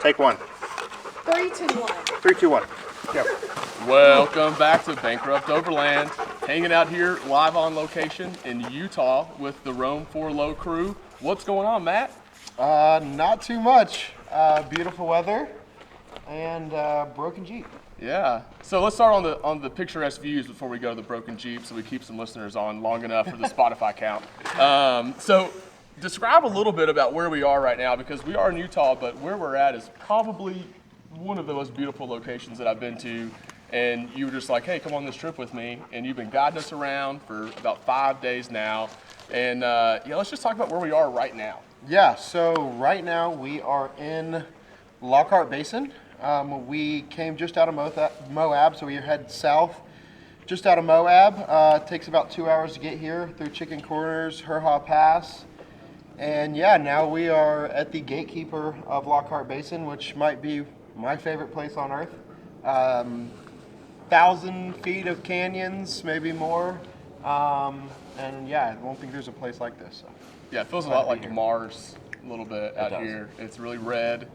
Take one. 3, 2, 1. 3, 2, 1. Go. Welcome back to Bankrupt Overland. Hanging out here live on location in Utah with the Roam4lo crew. What's going on, Matt? Not too much. Beautiful weather and broken Jeep. Yeah. So let's start on the picturesque views before we go to the broken Jeep, so we keep some listeners on long enough for the Spotify count. So describe a little bit about where we are right now, because we are in Utah, but where we're at is probably one of the most beautiful locations that I've been to. And you were just like, hey, come on this trip with me. And you've been guiding us around for about 5 days now. And let's just talk about where we are right now. Yeah, so right now we are in Lockhart Basin. We came just out of Moab, so we head south just out of Moab. It takes about 2 hours to get here through Chicken Corners, Herha Pass. And yeah, now we are at the gatekeeper of Lockhart Basin, which might be my favorite place on earth. 1,000 feet of canyons, maybe more. And yeah, I don't think there's a place like this. So. Yeah, it feels a lot like Mars a little bit out here. It's really red.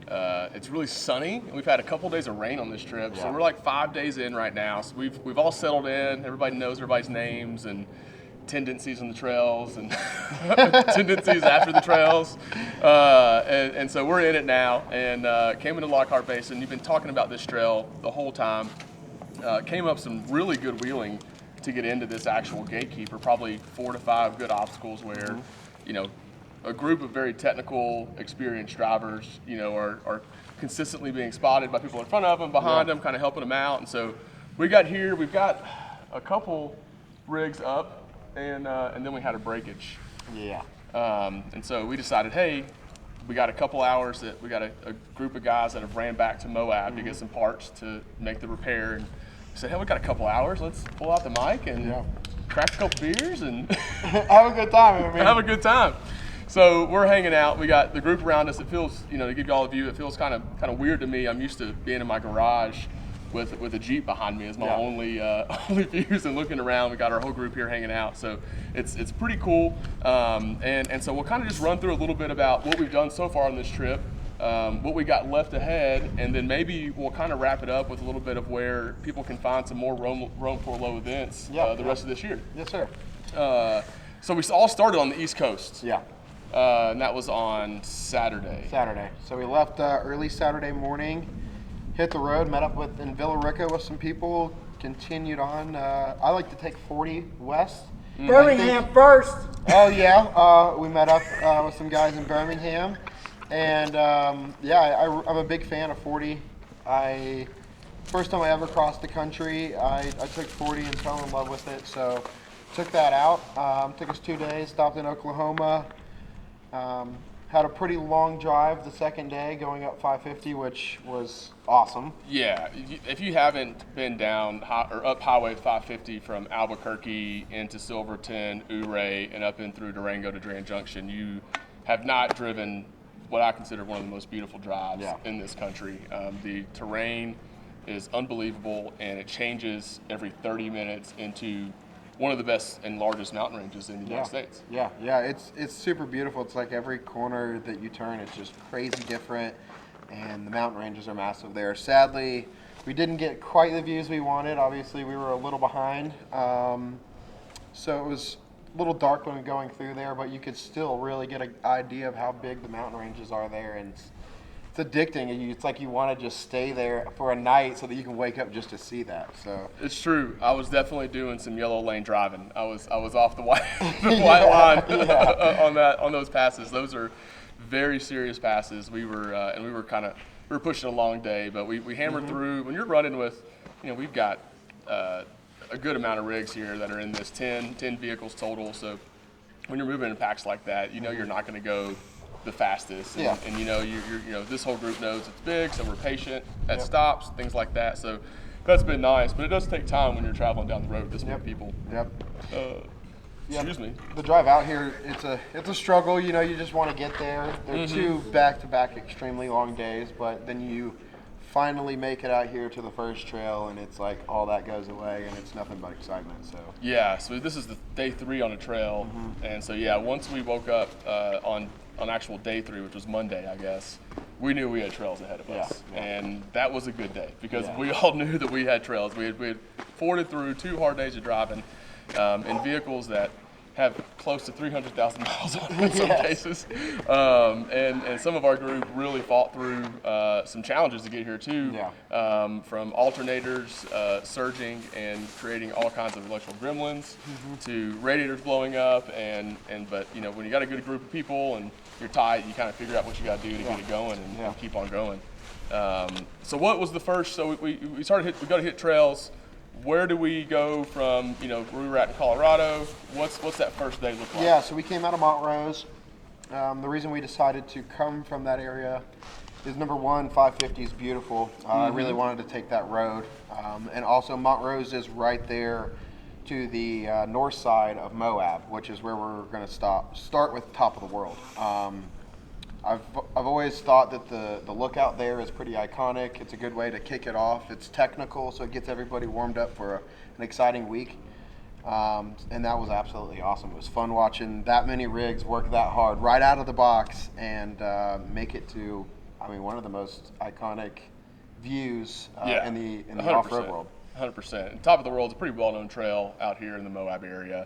It's really sunny. We've had a couple days of rain on this trip, so we're like 5 days in right now. So we've all settled in. Everybody knows everybody's names and tendencies on the trails and tendencies after the trails. And so we're in it now, and came into Lockhart Basin. You've been talking about this trail the whole time. Came up some really good wheeling to get into this actual gatekeeper, probably 4 to 5 good obstacles where, a group of very technical, experienced drivers, are consistently being spotted by people in front of them, behind them, kind of helping them out. And so we got here, we've got a couple rigs up, and then we had a breakage. Yeah. And so we decided, hey, we got a couple hours that we got a group of guys that have ran back to Moab to get some parts to make the repair. And we said, hey, we got a couple hours. Let's pull out the mic and crack a couple beers and have a good time. Have a good time. So we're hanging out. We got the group around us. It feels, to give you all a view, it feels kind of weird to me. I'm used to being in my garage with a Jeep behind me as my only views, and looking around. We got our whole group here hanging out, so it's pretty cool. And so we'll kind of just run through a little bit about what we've done so far on this trip, what we got left ahead, and then maybe we'll kind of wrap it up with a little bit of where people can find some more Roam4lo events the rest of this year. Yes, sir. So we all started on the East Coast. Yeah. And that was on Saturday. So we left early Saturday morning, hit the road, met up in Villa Rica with some people, continued on. I like to take 40 west. Birmingham first. Oh yeah, we met up with some guys in Birmingham, and I'm a big fan of 40. First time I ever crossed the country, I took 40 and fell in love with it, so took that out. Took us 2 days, stopped in Oklahoma. Had a pretty long drive the second day, going up 550, which was awesome. Yeah, if you haven't been down or up Highway 550 from Albuquerque into Silverton, Ouray, and up in through Durango to Grand Junction, you have not driven what I consider one of the most beautiful drives in this country. The terrain is unbelievable, and it changes every 30 minutes into one of the best and largest mountain ranges in the United States. Yeah, it's super beautiful. It's like every corner that you turn, it's just crazy different, and the mountain ranges are massive there. Sadly, we didn't get quite the views we wanted. Obviously, we were a little behind, so it was a little dark when we were going through there, but you could still really get an idea of how big the mountain ranges are there, and it's addicting. It's like you want to just stay there for a night so that you can wake up just to see that. So it's true. I was definitely doing some yellow lane driving. I was off the white line on those passes. Those are very serious passes. We were pushing a long day, but we hammered through. When you're running with, we've got a good amount of rigs here that are in this 10 vehicles total. So when you're moving in packs like that, you're not going to go the fastest, and you're this whole group knows it's big, so we're patient at stops, things like that. So that's been nice, but it does take time when you're traveling down the road with this many people. Excuse me. The drive out here, it's a struggle. You just want to get there. They're 2 back-to-back extremely long days, but then you finally make it out here to the first trail, and it's like all that goes away, and it's nothing but excitement. So this is the day 3 on the trail, and so once we woke up on actual day 3, which was Monday, I guess, we knew we had trails ahead of us. Yeah. And that was a good day because we all knew that we had trails. We had forded through 2 hard days of driving in vehicles that have close to 300,000 miles on them in some cases. And some of our group really fought through some challenges to get here too, from alternators surging and creating all kinds of electrical gremlins to radiators blowing up. But you know, when you got a good group of people and you're tight, you kind of figure out what you got to do to get it going and keep on going. So what was the first? So we got to hit trails. Where do we go from, you know, where we were at in Colorado? What's that first day look like? Yeah, so we came out of Montrose. The reason we decided to come from that area is number one, 550 is beautiful. I really wanted to take that road. And also Montrose is right there to the north side of Moab, which is where we're going to start with Top of the World. I've always thought that the lookout there is pretty iconic. It's a good way to kick it off. It's technical, so it gets everybody warmed up for an exciting week. And that was absolutely awesome. It was fun watching that many rigs work that hard right out of the box and make it to, I mean, one of the most iconic views in the off-road world. 100%. Top of the World is a pretty well-known trail out here in the Moab area.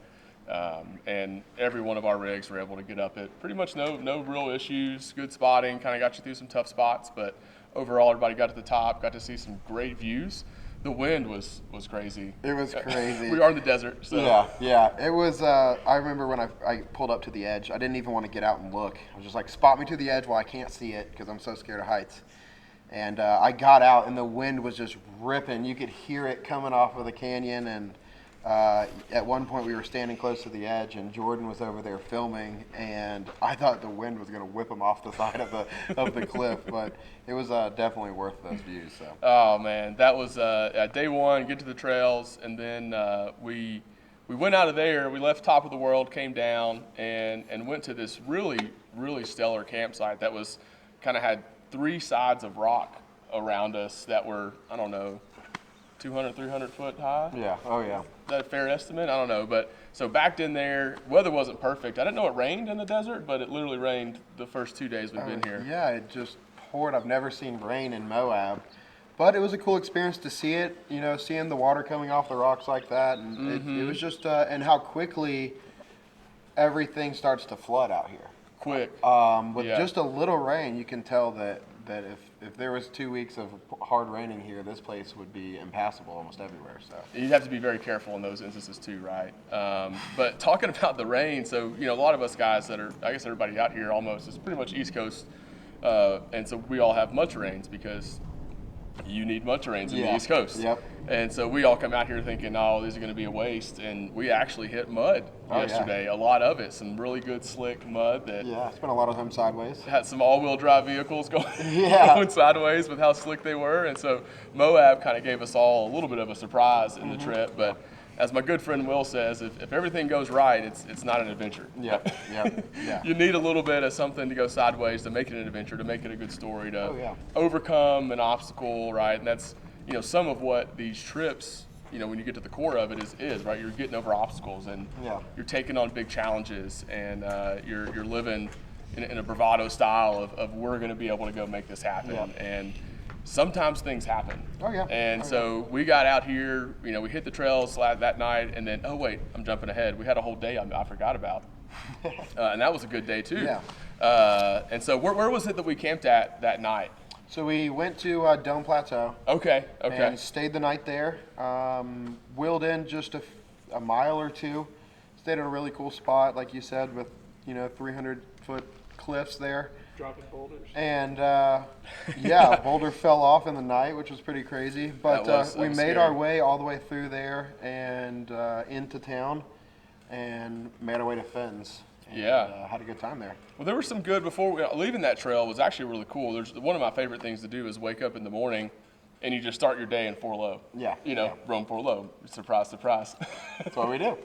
And every one of our rigs were able to get up it. Pretty much no real issues, good spotting, kind of got you through some tough spots, but overall everybody got to the top, got to see some great views. The wind was crazy. It was crazy. We are in the desert, so. Yeah. It was, I remember when I pulled up to the edge, I didn't even want to get out and look. I was just like, spot me to the edge while I can't see it because I'm so scared of heights. And I got out and the wind was just ripping. You could hear it coming off of the canyon, and at one point we were standing close to the edge and Jordan was over there filming, and I thought the wind was going to whip him off the side of the cliff, but it was definitely worth those views. So. Oh man, that was day one, get to the trails, and then we went out of there, we left Top of the World, came down and went to this really, really stellar campsite that was kind of had 3 sides of rock around us that were, I don't know, 200, 300 foot high? Yeah, oh yeah. Is that a fair estimate? I don't know, but so backed in there, weather wasn't perfect. I didn't know it rained in the desert, but it literally rained the first 2 days we've been here. Yeah, it just poured. I've never seen rain in Moab, but it was a cool experience to see it, you know, seeing the water coming off the rocks like that, and it was just, and how quickly everything starts to flood out here. Quick. With just a little rain, you can tell that if there was 2 weeks of hard raining here, this place would be impassable almost everywhere. So you'd have to be very careful in those instances too, right? But talking about the rain, so you know, a lot of us guys that are, I guess everybody out here almost is pretty much East Coast, and so we all have much rains because you need much rains in the East Coast. Yep. And so we all come out here thinking, oh, these are going to be a waste, and we actually hit mud yesterday. A lot of it, some really good slick mud that spent a lot of time sideways. Had some all-wheel drive vehicles going sideways with how slick they were, and so Moab kind of gave us all a little bit of a surprise in the trip. But as my good friend Will says, if everything goes right, it's not an adventure. Yeah. You need a little bit of something to go sideways to make it an adventure, to make it a good story, to overcome an obstacle, right? And that's, you know, some of what these trips, you know, when you get to the core of it is right. You're getting over obstacles, and you're taking on big challenges, and you're living in a bravado style of we're going to be able to go make this happen. And sometimes things happen. And so we got out here, you know, we hit the trails that night, and then, oh wait, I'm jumping ahead. We had a whole day I forgot about. And that was a good day too. And so where was it that we camped at that night? So we went to Dome Plateau. Okay. And stayed the night there. Wheeled in just a mile or two. Stayed at a really cool spot, like you said, with, you know, 300-foot cliffs there. Dropping boulders. And boulder fell off in the night, which was pretty crazy. But we made our way all the way through there and into town, and made our way to Finn's. And, had a good time there. Well, there was some good leaving that trail was actually really cool. There's one of my favorite things to do is wake up in the morning and you just start your day in 4lo. You know, Roam4lo. Surprise, surprise. That's what we do.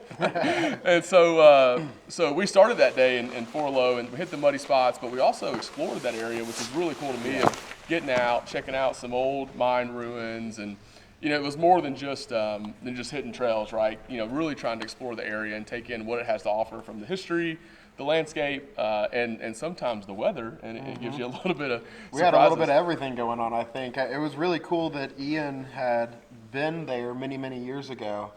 And so we started that day in 4lo, and we hit the muddy spots, but we also explored that area, which is really cool to me, of getting out, checking out some old mine ruins, and you know, it was more than just hitting trails, right? You know, really trying to explore the area and take in what it has to offer from the history, the landscape and sometimes the weather, and it gives you a little bit of We had a little bit surprises. of everything going on, I think. It was really cool that Ian had been there many, many years ago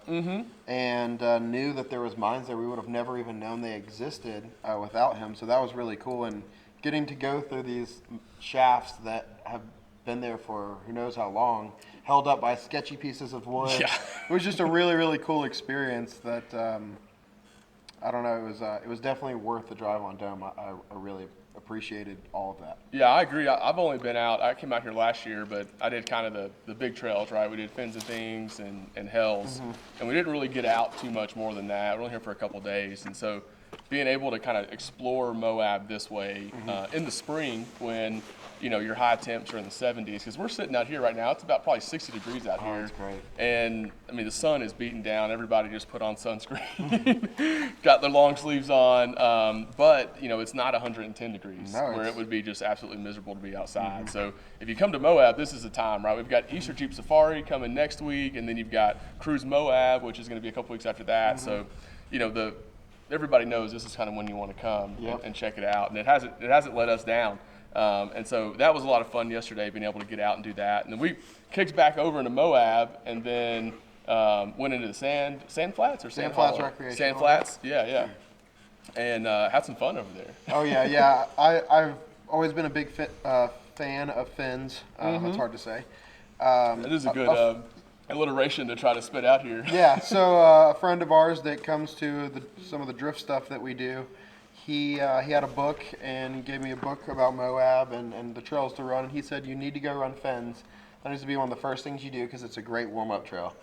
and knew that there was mines there. We would have never even known they existed without him. So that was really cool. And getting to go through these shafts that have been there for who knows how long, held up by sketchy pieces of wood. Yeah. It was just a really, really cool experience that, I don't know, it was definitely worth the drive on Dome. I really appreciated all of that. Yeah, I agree. I've only been out. I came out here last year, but I did kind of the big trails, right? We did Fins and Things and Hells, and we didn't really get out too much more than that. We're only here for a couple days, and so being able to kind of explore Moab this way in the spring when your high temps are in the 70s, because we're sitting out here right now. It's about probably 60 degrees out here. That's great. And I mean, the sun is beating down. Everybody just put on sunscreen, got their long sleeves on. But it's not 110 degrees where it would be just absolutely miserable to be outside. So if you come to Moab, this is the time, right? We've got Easter Jeep Safari coming next week, and then you've got Cruise Moab, which is going to be a couple weeks after that. So, everybody knows this is kind of when you want to come and check it out, and it hasn't let us down. And so that was a lot of fun yesterday, being able to get out and do that. And then we kicked back over into Moab, and then went into the sand flats or sand Flats hollow? Recreation. Sand flats, yeah. And had some fun over there. Oh yeah. I've always been a big fan of fins. That's hard to say. It is a good alliteration to try to spit out here. Yeah. So a friend of ours that comes to some of the drift stuff that we do, he had a book and he gave me a book about Moab and the trails to run. And he said, you need to go run fins. That needs to be one of the first things you do because it's a great warm-up trail.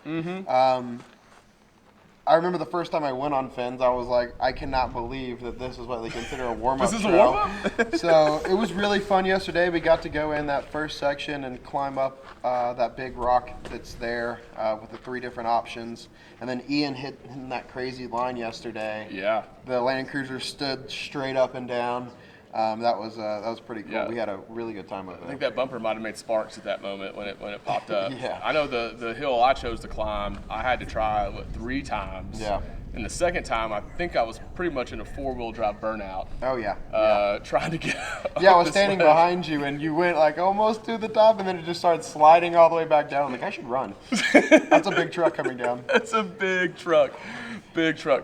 I remember the first time I went on fins, I was like, I cannot believe that this is what they consider a warm-up This is trail. a warm-up? So it was really fun yesterday. We got to go in that first section and climb up that big rock that's there with the 3 different options. And then Ian hit that crazy line yesterday. Yeah. The Land Cruiser stood straight up and down. That was pretty cool. Yeah. We had a really good time over there. I think that bumper might have made sparks at that moment when it popped up. Yeah. I know the hill I chose to climb, I had to try 3 times. Yeah. And the second time, I think I was pretty much in a 4-wheel drive burnout. Oh yeah. Trying to get Yeah, I up was this standing ledge. behind you, and you went like almost to the top, and then it just started sliding all the way back down. I'm like, I should run. That's a big truck coming down. It's a big truck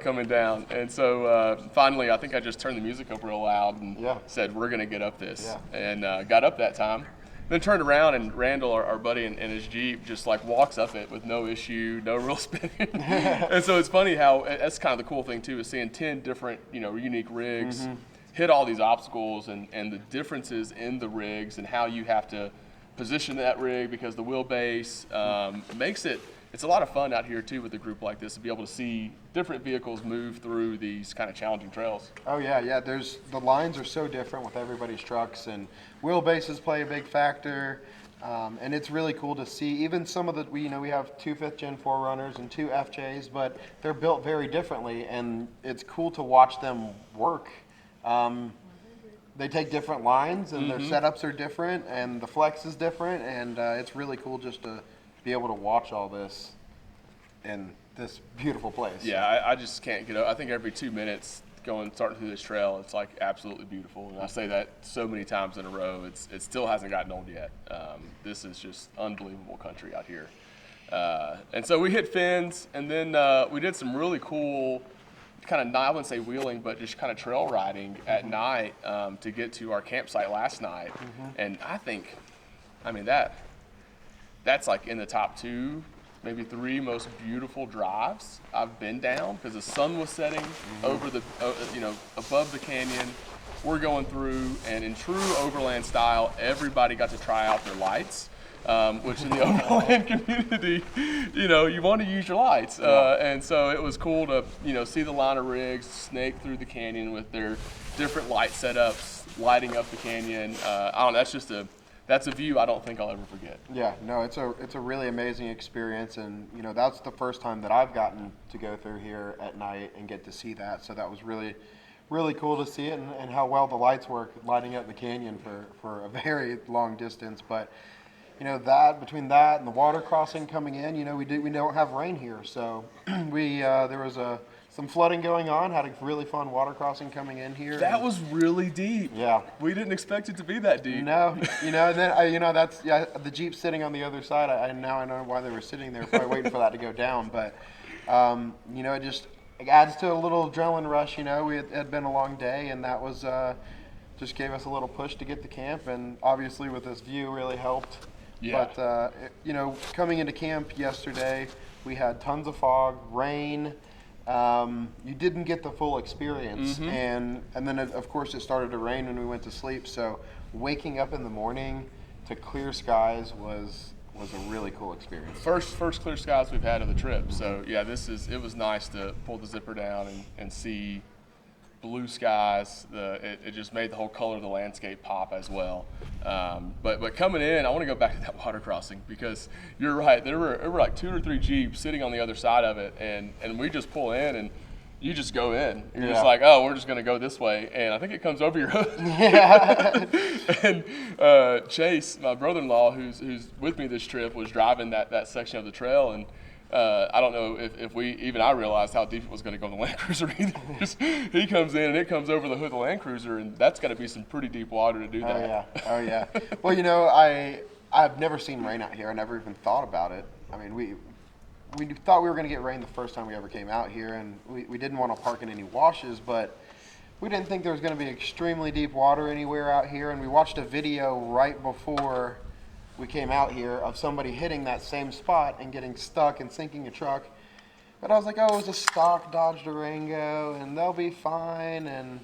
coming down. And so finally, I think I just turned the music up real loud and said, we're going to get up this. Yeah. And got up that time. Then turned around, and Randall, our buddy in his Jeep, just like walks up it with no issue, no real spinning. And so it's funny how that's kind of the cool thing too, is seeing 10 different, unique rigs hit all these obstacles and the differences in the rigs and how you have to position that rig because the wheelbase makes it's a lot of fun out here too with a group like this to be able to see different vehicles move through these kind of challenging trails. Oh yeah. The lines are so different with everybody's trucks, and wheelbases play a big factor. And it's really cool to see even some of we have 2 5th Gen 4Runners and 2 FJs, but they're built very differently, and it's cool to watch them work. They take different lines, and their setups are different, and the flex is different, and it's really cool just to be able to watch all this in this beautiful place. Yeah, I just can't get over. I think every 2 minutes starting through this trail, it's like absolutely beautiful. And I say that so many times in a row. It still hasn't gotten old yet. This is just unbelievable country out here. And so we hit fins, and then we did some really cool kind of, I wouldn't say wheeling, but just kind of trail riding at night to get to our campsite last night. And that's like in the top 2, maybe 3 most beautiful drives I've been down, because the sun was setting over the, above the canyon. We're going through, and in true overland style, everybody got to try out their lights, which in the overland community, you want to use your lights. And so it was cool to, see the line of rigs snake through the canyon with their different light setups, lighting up the canyon. That's a view I don't think I'll ever forget. Yeah, no, it's a really amazing experience, and that's the first time that I've gotten to go through here at night and get to see that. So that was really, really cool to see it, and how well the lights work lighting up the canyon for a very long distance. But that between that and the water crossing coming in, we don't have rain here, so there was some flooding going on. Had a really fun water crossing coming in here. That was really deep. Yeah. We didn't expect it to be that deep. No, and then that's the Jeep sitting on the other side. I know why they were sitting there, probably waiting for that to go down. But it just adds to a little adrenaline rush. It had been a long day, and that was just gave us a little push to get to camp. And obviously, with this view, really helped. Yeah. But coming into camp yesterday, we had tons of fog, rain. You didn't get the full experience, and then of course it started to rain when we went to sleep. So waking up in the morning to clear skies was a really cool experience. First clear skies we've had of the trip. So yeah, it was nice to pull the zipper down and see blue skies. It just made the whole color of the landscape pop as well. But coming in, I want to go back to that water crossing because you're right. There were like 2 or 3 Jeeps sitting on the other side of it, and we just pull in and you just go in. You're just like, oh, we're just gonna go this way, and I think it comes over your hood. Yeah. And Chase, my brother-in-law, who's with me this trip, was driving that section of the trail, and I don't know if I realized how deep it was going to go in the Land Cruiser either. He comes in and it comes over the hood of the Land Cruiser, and that's got to be some pretty deep water to do that. Oh yeah. Well, I've never seen rain out here. I never even thought about it. I mean, we thought we were going to get rain the first time we ever came out here, and we didn't want to park in any washes, but we didn't think there was going to be extremely deep water anywhere out here. And we watched a video right before we came out here of somebody hitting that same spot and getting stuck and sinking a truck. But I was like, oh, it was a stock Dodge Durango and they'll be fine. And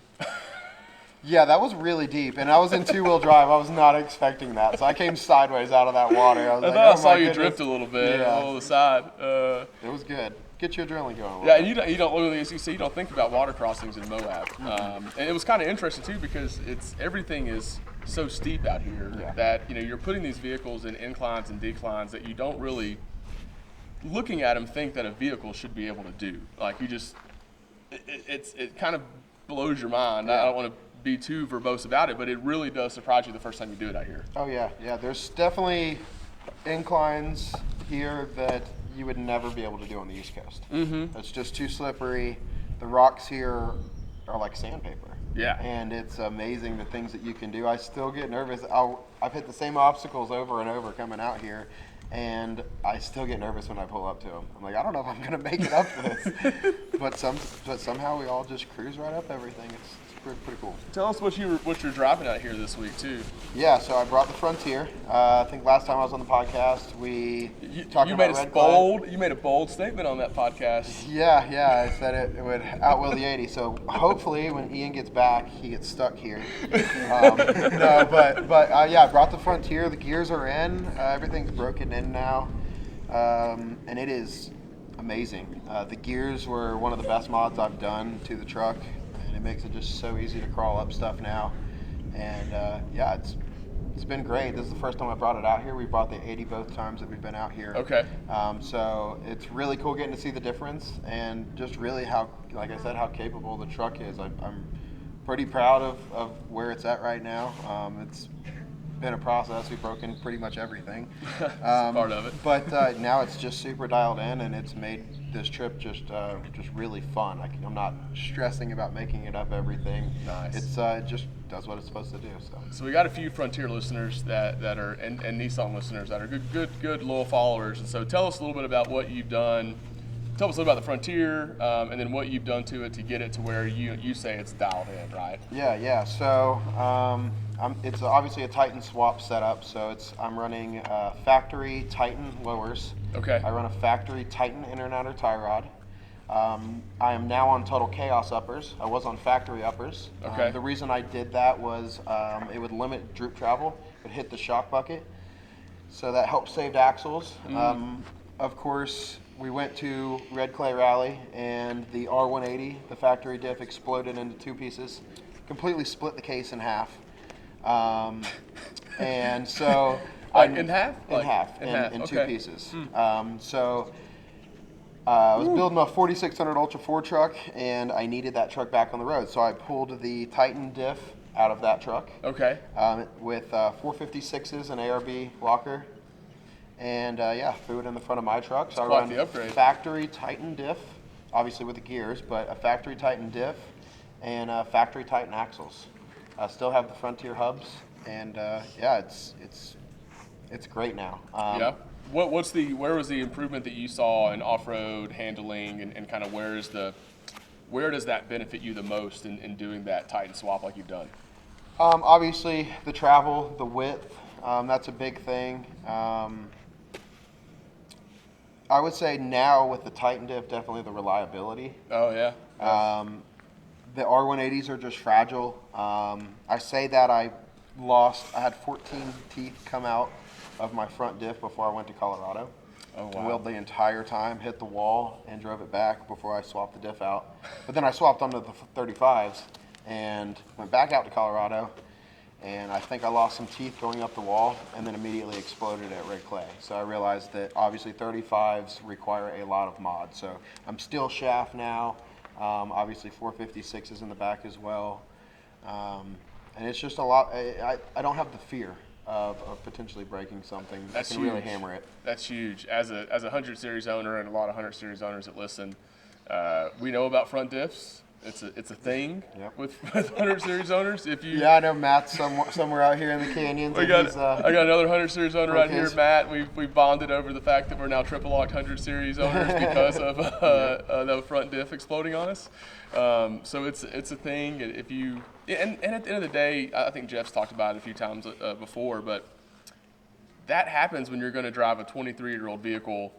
yeah, that was really deep. And I was in 2-wheel drive. I was not expecting that. So I came sideways out of that water. I was like, I saw you drift a little bit on the side. It was good. Get your adrenaline going. Yeah, and you don't literally, as you see, you don't think about water crossings in Moab. And it was kind of interesting too because everything is so steep out here that you're putting these vehicles in inclines and declines that you don't really, looking at them, think that a vehicle should be able to do. Like it kind of blows your mind. I don't want to be too verbose about it, but it really does surprise you the first time you do it out here. Oh yeah. There's definitely inclines here that you would never be able to do on the East Coast. It's just too slippery. The rocks here are like sandpaper. Yeah. And it's amazing the things that you can do. I still get nervous. I've hit the same obstacles over and over coming out here, and I still get nervous when I pull up to them. I'm like, I don't know if I'm going to make it up this. but somehow we all just cruise right up everything. It's pretty cool. Tell us what you're driving out here this week too. Yeah, so I brought the Frontier. I think last time I was on the podcast, we talked about red clay. You made a bold statement on that podcast. Yeah, I said it would outwill the 80. So hopefully when Ian gets back, he gets stuck here. I brought the Frontier. The gears are in. Everything's broken in now, and it is amazing. The gears were one of the best mods I've done to the truck. It makes it just so easy to crawl up stuff now, and it's been great. This is the first time I brought it out here. We brought the 80 both times that we've been out here. Okay. So it's really cool getting to see the difference, and just really how capable the truck is. I'm pretty proud of where it's at right now. It's been a process. We've broken pretty much everything. Part of it. But now it's just super dialed in, and it's made this trip just really fun. I'm not stressing about making it up everything. Nice. It just does what it's supposed to do. So we got a few Frontier listeners that are and Nissan listeners that are good loyal followers. And so tell us a little bit about what you've done. Tell us a little about the Frontier, and then what you've done to it to get it to where you say it's dialed in, right? Yeah. So it's obviously a Titan swap setup. So I'm running factory Titan lowers. Okay. I run a factory Titan inner and outer tie rod. I am now on Total Chaos uppers. I was on factory uppers. Okay. The reason I did that was it would limit droop travel. It would hit the shock bucket. So that helped save axles. Of course, we went to Red Clay Rally, and the R180, the factory diff, exploded into 2 pieces, completely split the case in half. And so in half? In Okay. 2 pieces. I was building a 4600 Ultra 4 truck, and I needed that truck back on the road. So I pulled the Titan diff out of that truck. Okay. With 456s and ARB locker. And threw it in the front of my truck. So I run the upgrade. factory Titan diff obviously with the gears, but a factory Titan diff and factory Titan axles. I still have the Frontier hubs, and yeah, it's great now. Yeah. Where was the improvement that you saw in off-road handling, and kind of where does that benefit you the most in doing that Titan swap like you've done? Obviously, the travel, the width, that's a big thing. I would say now with the Titan diff, definitely the reliability. Oh yeah. The R180s are just fragile. I say that I had 14 teeth come out of my front diff before I went to Colorado. Oh wow. Wheeled the entire time, hit the wall, and drove it back before I swapped the diff out. But then I swapped onto the 35s and went back out to Colorado, and I think I lost some teeth going up the wall and then immediately exploded at Red Clay. So I realized that obviously 35s require a lot of mods. So I'm steel shaft now, obviously 456s in the back as well. And it's just a lot, I don't have the fear of potentially breaking something. That's I can really hammer it. That's huge. As a 100 series owner, and a lot of 100 series owners that listen, we know about front diffs. It's a thing. Yep. with 100 series owners. If you Yeah, I know Matt's somewhere out here in the canyons. I got another 100 series owner right here, Matt. We bonded over the fact that we're now triple locked 100 series owners because of the front diff exploding on us. So it's a thing. If you and at the end of the day, I think Jeff's talked about it a few times before, but that happens when you're going to drive a 23-year-old vehicle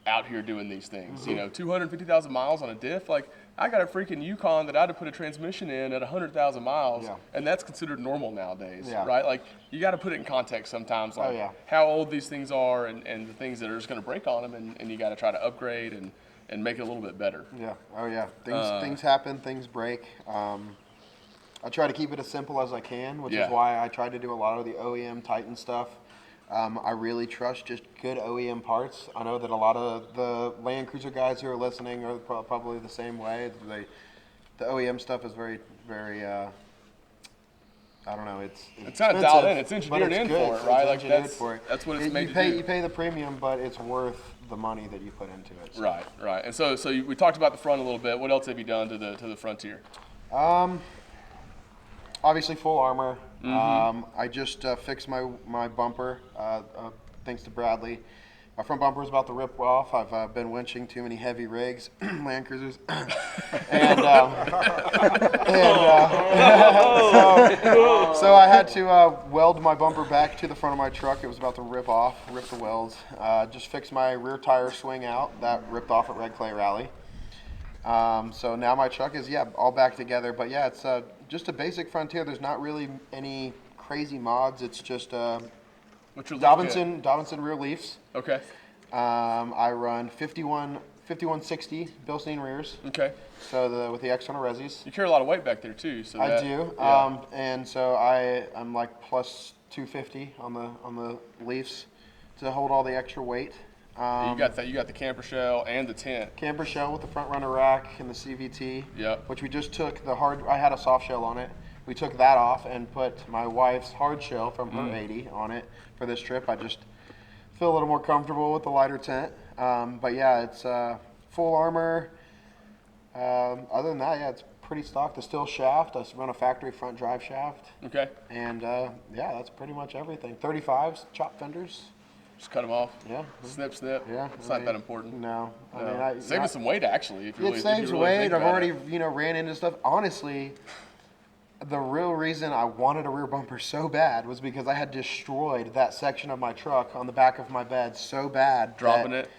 out here doing these things. Mm-hmm. You know, 250,000 miles on a diff. Like, I got a freaking Yukon that I had to put a transmission in at 100,000 miles, and that's considered normal nowadays, right? Like, you got to put it in context sometimes, like how old these things are and the things that are just going to break on them, and you got to try to upgrade and make it a little bit better. Yeah. Oh yeah. Things happen. Things break. I try to keep it as simple as I can, which is why I try to do a lot of the OEM Titan stuff. I really trust just good OEM parts. I know that a lot of the Land Cruiser guys who are listening are probably the same way. The OEM stuff is very, very, I don't know, it's kind of dialed in. It's engineered in for it, right? Like that's what it's made to do. You pay the premium, but it's worth the money that you put into it. So. Right. And so we talked about the front a little bit. What else have you done to the Frontier? Obviously full armor. Mm-hmm. I just fixed my bumper, thanks to Bradley. My front bumper is about to rip off. I've been winching too many heavy rigs, Land Cruisers, so I had to weld my bumper back to the front of my truck. It was about to rip the welds. Just fixed my rear tire swing out. That ripped off at Red Clay Rally. So now my truck is, all back together. But yeah, it's just a basic Frontier. There's not really any crazy mods. It's just Dobinson rear leafs. Okay. I run 5160 Bilstein rears. Okay. So with the external resis. You carry a lot of weight back there too. So I do. Yeah. And so I'm like plus 250 on the leafs to hold all the extra weight. You got that. You got the camper shell and the tent. Camper shell with the front runner rack and the CVT. Yep. Which we just took I had a soft shell on it. We took that off and put my wife's hard shell from her 80 on it for this trip. I just feel a little more comfortable with the lighter tent. But yeah, it's full armor. Other than that, it's pretty stock. The steel shaft. I run a factory front drive shaft. Okay. And that's pretty much everything. 35s, chop fenders. Just cut them off. Yeah. Snip. Yeah. It's not that important. No. Saving some weight actually. If you it saves weight. I've already ran into stuff. Honestly, the real reason I wanted a rear bumper so bad was because I had destroyed that section of my truck on the back of my bed so bad. Dropping it.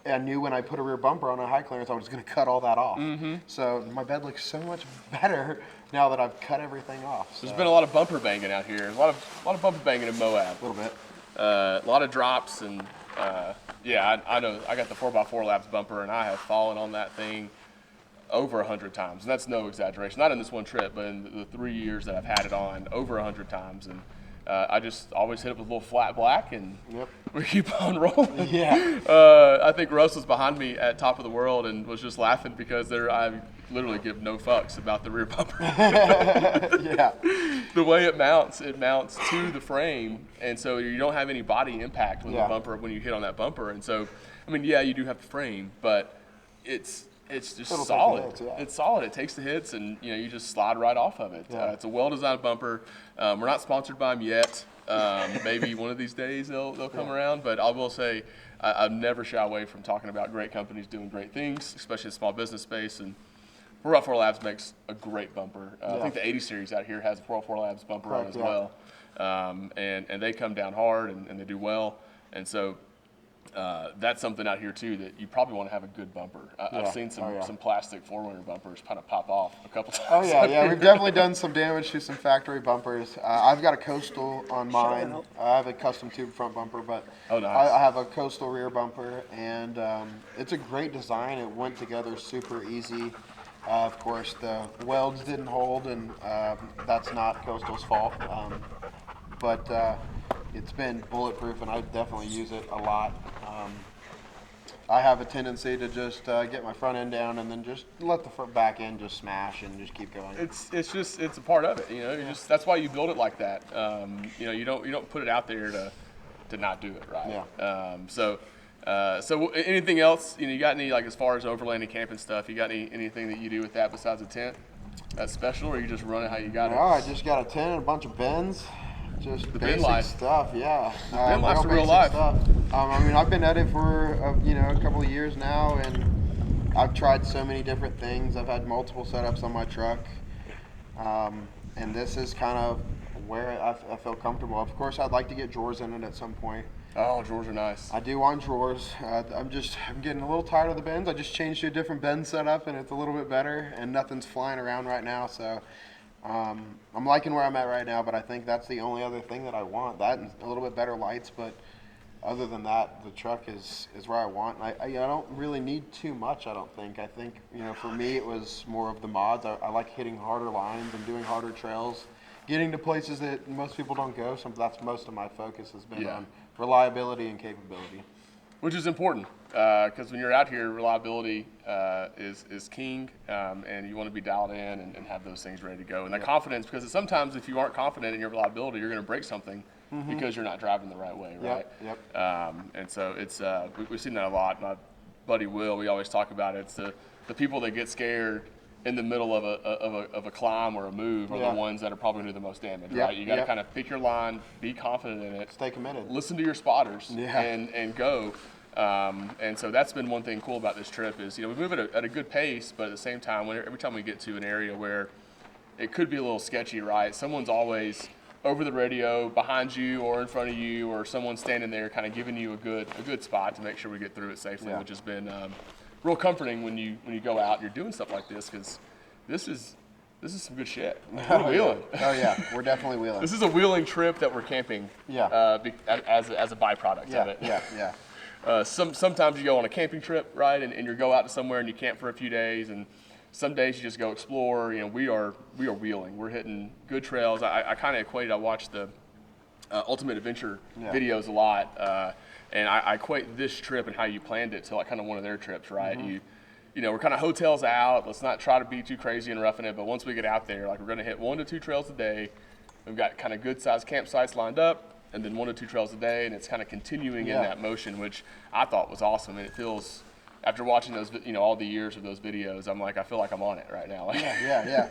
I knew when I put a rear bumper on a high clearance, I was going to cut all that off. Mm-hmm. So my bed looks so much better now that I've cut everything off. So. There's been a lot of bumper banging out here. A lot of bumper banging in Moab. A little bit. A lot of drops and I know I got the 4x4 laps bumper and I have fallen on that thing over 100 times, and that's no exaggeration. Not in this one trip, but in the 3 years that I've had it on, over 100 times. And I just always hit it with a little flat black, and we keep on rolling. Yeah. I think Russ was behind me at Top of the World and was just laughing because I literally give no fucks about the rear bumper. Yeah. The way it mounts to the frame, and so you don't have any body impact when you hit on that bumper. And so, I mean, you do have the frame, but it's It's just It'll take solid. the hits, yeah. It's solid. It takes the hits, and you just slide right off of it. Yeah. It's a well-designed bumper. We're not sponsored by them yet. Maybe one of these days they'll come around. But I will say, I never shy away from talking about great companies doing great things, especially in the small business space. And Roam4lo Labs makes a great bumper. I think the 80 series out here has a Roam4lo Labs bumper on as well. And they come down hard and they do well. And so that's something out here too that you probably want to have a good bumper. I've seen some plastic 4-wheeler bumpers kind of pop off a couple times. Oh yeah, we've definitely done some damage to some factory bumpers. I've got a Coastal on mine. I have a custom tube front bumper, but Oh, nice. I have a Coastal rear bumper, and it's a great design. It went together super easy. Of course, the welds didn't hold, and that's not Coastal's fault. But it's been bulletproof, and I definitely use it a lot. I have a tendency to just get my front end down and then just let the back end just smash and just keep going. It's a part of it. That's why you build it like that. You don't put it out there to not do it right. Yeah. So anything else? You got any, like, as far as overland and camping stuff? You got anything that you do with that besides a tent? That's special, or you just run it how you got it? No, I just got a tent and a bunch of bins. Just The bin basic life. stuff, yeah. bin life's the real basic life. Stuff. I mean, I've been at it for a couple of years now, and I've tried so many different things. I've had multiple setups on my truck, and this is kind of where I feel comfortable. Of course, I'd like to get drawers in it at some point. Oh, drawers are nice. I do want drawers. I'm getting a little tired of the bins. I just changed to a different bin setup, and it's a little bit better, and nothing's flying around right now, so. I'm liking where I'm at right now, but I think that's the only other thing that I want. That and a little bit better lights, but other than that, the truck is where I want. I don't really need too much, I don't think. I think, for me, it was more of the mods. I like hitting harder lines and doing harder trails, getting to places that most people don't go. So that's most of my focus has been on reliability and capability. Which is important, because when you're out here, reliability is king, and you want to be dialed in and have those things ready to go. And that confidence, because sometimes if you aren't confident in your reliability, you're going to break something because you're not driving the right way, right? Yep. And so it's we've seen that a lot. My buddy Will, we always talk about it. It's the people that get scared in the middle of a climb or a move are the ones that are probably going to do the most damage, right? You got to kind of pick your line, be confident in it, stay committed, listen to your spotters, and go. And so that's been one thing cool about this trip is, we move at a good pace, but at the same time, every time we get to an area where it could be a little sketchy, right? Someone's always over the radio behind you or in front of you, or someone's standing there kind of giving you a good spot to make sure we get through it safely, which has been real comforting when you go out and you're doing stuff like this, because this is some good shit. We're wheeling. Oh yeah, we're definitely wheeling. This is a wheeling trip that we're camping. As a byproduct of it. Yeah. Sometimes you go on a camping trip, right, and you go out to somewhere and you camp for a few days, and some days you just go explore. We are wheeling. We're hitting good trails. I kind of equate. I watch the Ultimate Adventure videos a lot, and I equate this trip and how you planned it to like kind of one of their trips, right? We're kind of hotels out. Let's not try to be too crazy and roughing it, but once we get out there, like, we're going to hit 1 to 2 trails a day. We've got kind of good sized campsites lined up, and then 1 to 2 trails a day, and it's kind of continuing in that motion, which I thought was awesome. And it feels, after watching those, all the years of those videos, I'm like, I feel like I'm on it right now. Yeah.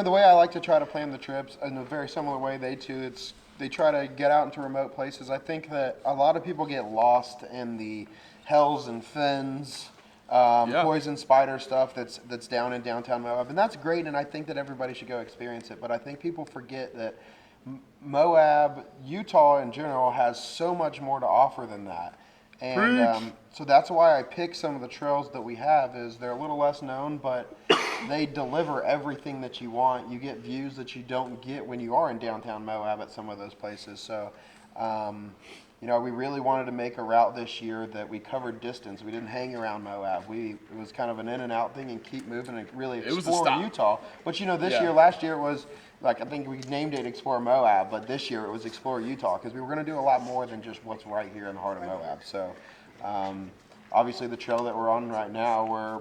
The way I like to try to plan the trips, in a very similar way, they try to get out into remote places. I think that a lot of people get lost in the hells and fens, poison spider stuff that's down in downtown Moab, and that's great, and I think that everybody should go experience it. But I think people forget that Moab, Utah in general, has so much more to offer than that. And so that's why I pick some of the trails that we have. Is they're a little less known, but they deliver everything that you want. You get views that you don't get when you are in downtown Moab at some of those places. So we really wanted to make a route this year that we covered distance. We didn't hang around Moab. It was kind of an in and out thing and keep moving and really explore Utah. But last year it was, like, I think we named it Explore Moab, but this year it was Explore Utah, because we were going to do a lot more than just what's right here in the heart of Moab. So obviously the trail that we're on right now, we're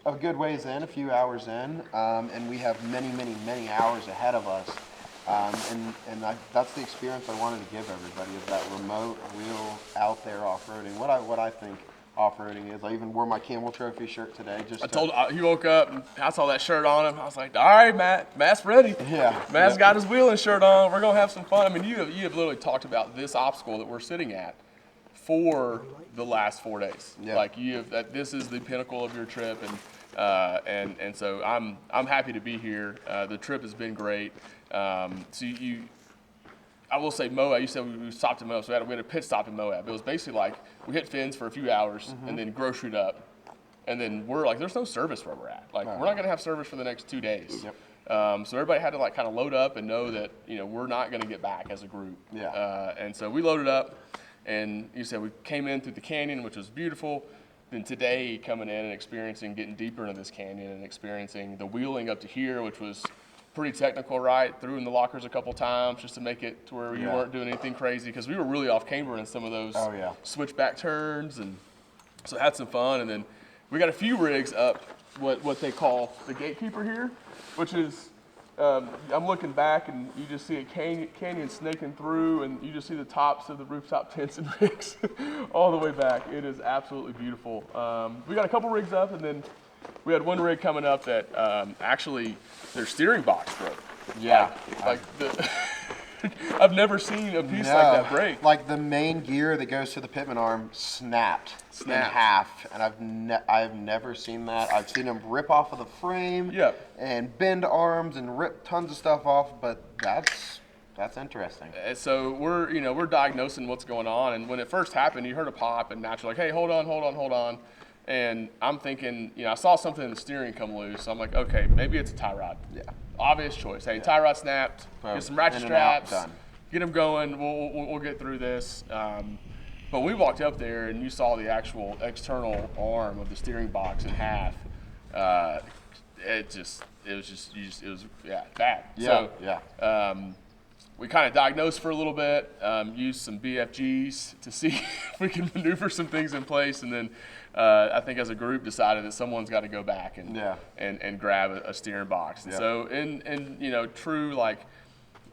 a good ways in, a few hours in, and we have many, many, many hours ahead of us. That's the experience I wanted to give everybody, is that remote, real, out there off-roading. What I think off-roading is. I even wore my Camel Trophy shirt today. He woke up and I saw that shirt on him. I was like, all right, Matt's ready. Yeah. Matt's got his wheeling shirt on. We're gonna have some fun. I mean, you have literally talked about this obstacle that we're sitting at for the last 4 days. Yeah. Like this is the pinnacle of your trip, and so I'm happy to be here. The trip has been great. I will say Moab, you said we stopped in Moab, so we had a pit stop in Moab. It was basically like we hit fins for a few hours and then groceryed up. And then we're like, there's no service where we're at. Like, we're not going to have service for the next 2 days. Yep. So everybody had to like kind of load up and know that, we're not going to get back as a group. Yeah. And so we loaded up, and you said we came in through the canyon, which was beautiful. Then today, coming in and getting deeper into this canyon and experiencing the wheeling up to here, which was pretty technical, right? Threw in the lockers a couple times just to make it to where you weren't doing anything crazy, because we were really off camber in some of those switchback turns, and so had some fun. And then we got a few rigs up, what they call the gatekeeper here, which is I'm looking back and you just see a canyon snaking through, and you just see the tops of the rooftop tents and rigs all the way back. It is absolutely beautiful. We got a couple rigs up, and then we had one rig coming up that actually their steering box broke. Yeah. I've never seen a piece like that break. Like the main gear that goes to the pitman arm snapped in half, and I've never seen that. I've seen them rip off of the frame and bend arms and rip tons of stuff off, but that's interesting. So we're diagnosing what's going on, and when it first happened, you heard a pop, and naturally like, hey, hold on. And I'm thinking, I saw something in the steering come loose. So I'm like, okay, maybe it's a tie rod. Yeah. Obvious choice. Hey, tie rod snapped. Get some ratchet straps. Get them going. We'll get through this. But we walked up there, and you saw the actual external arm of the steering box in half. It was bad. So we kind of diagnosed for a little bit, used some BFGs to see if we can maneuver some things in place, and then I think as a group decided that someone's got to go back and grab a steering box. And so in true, like,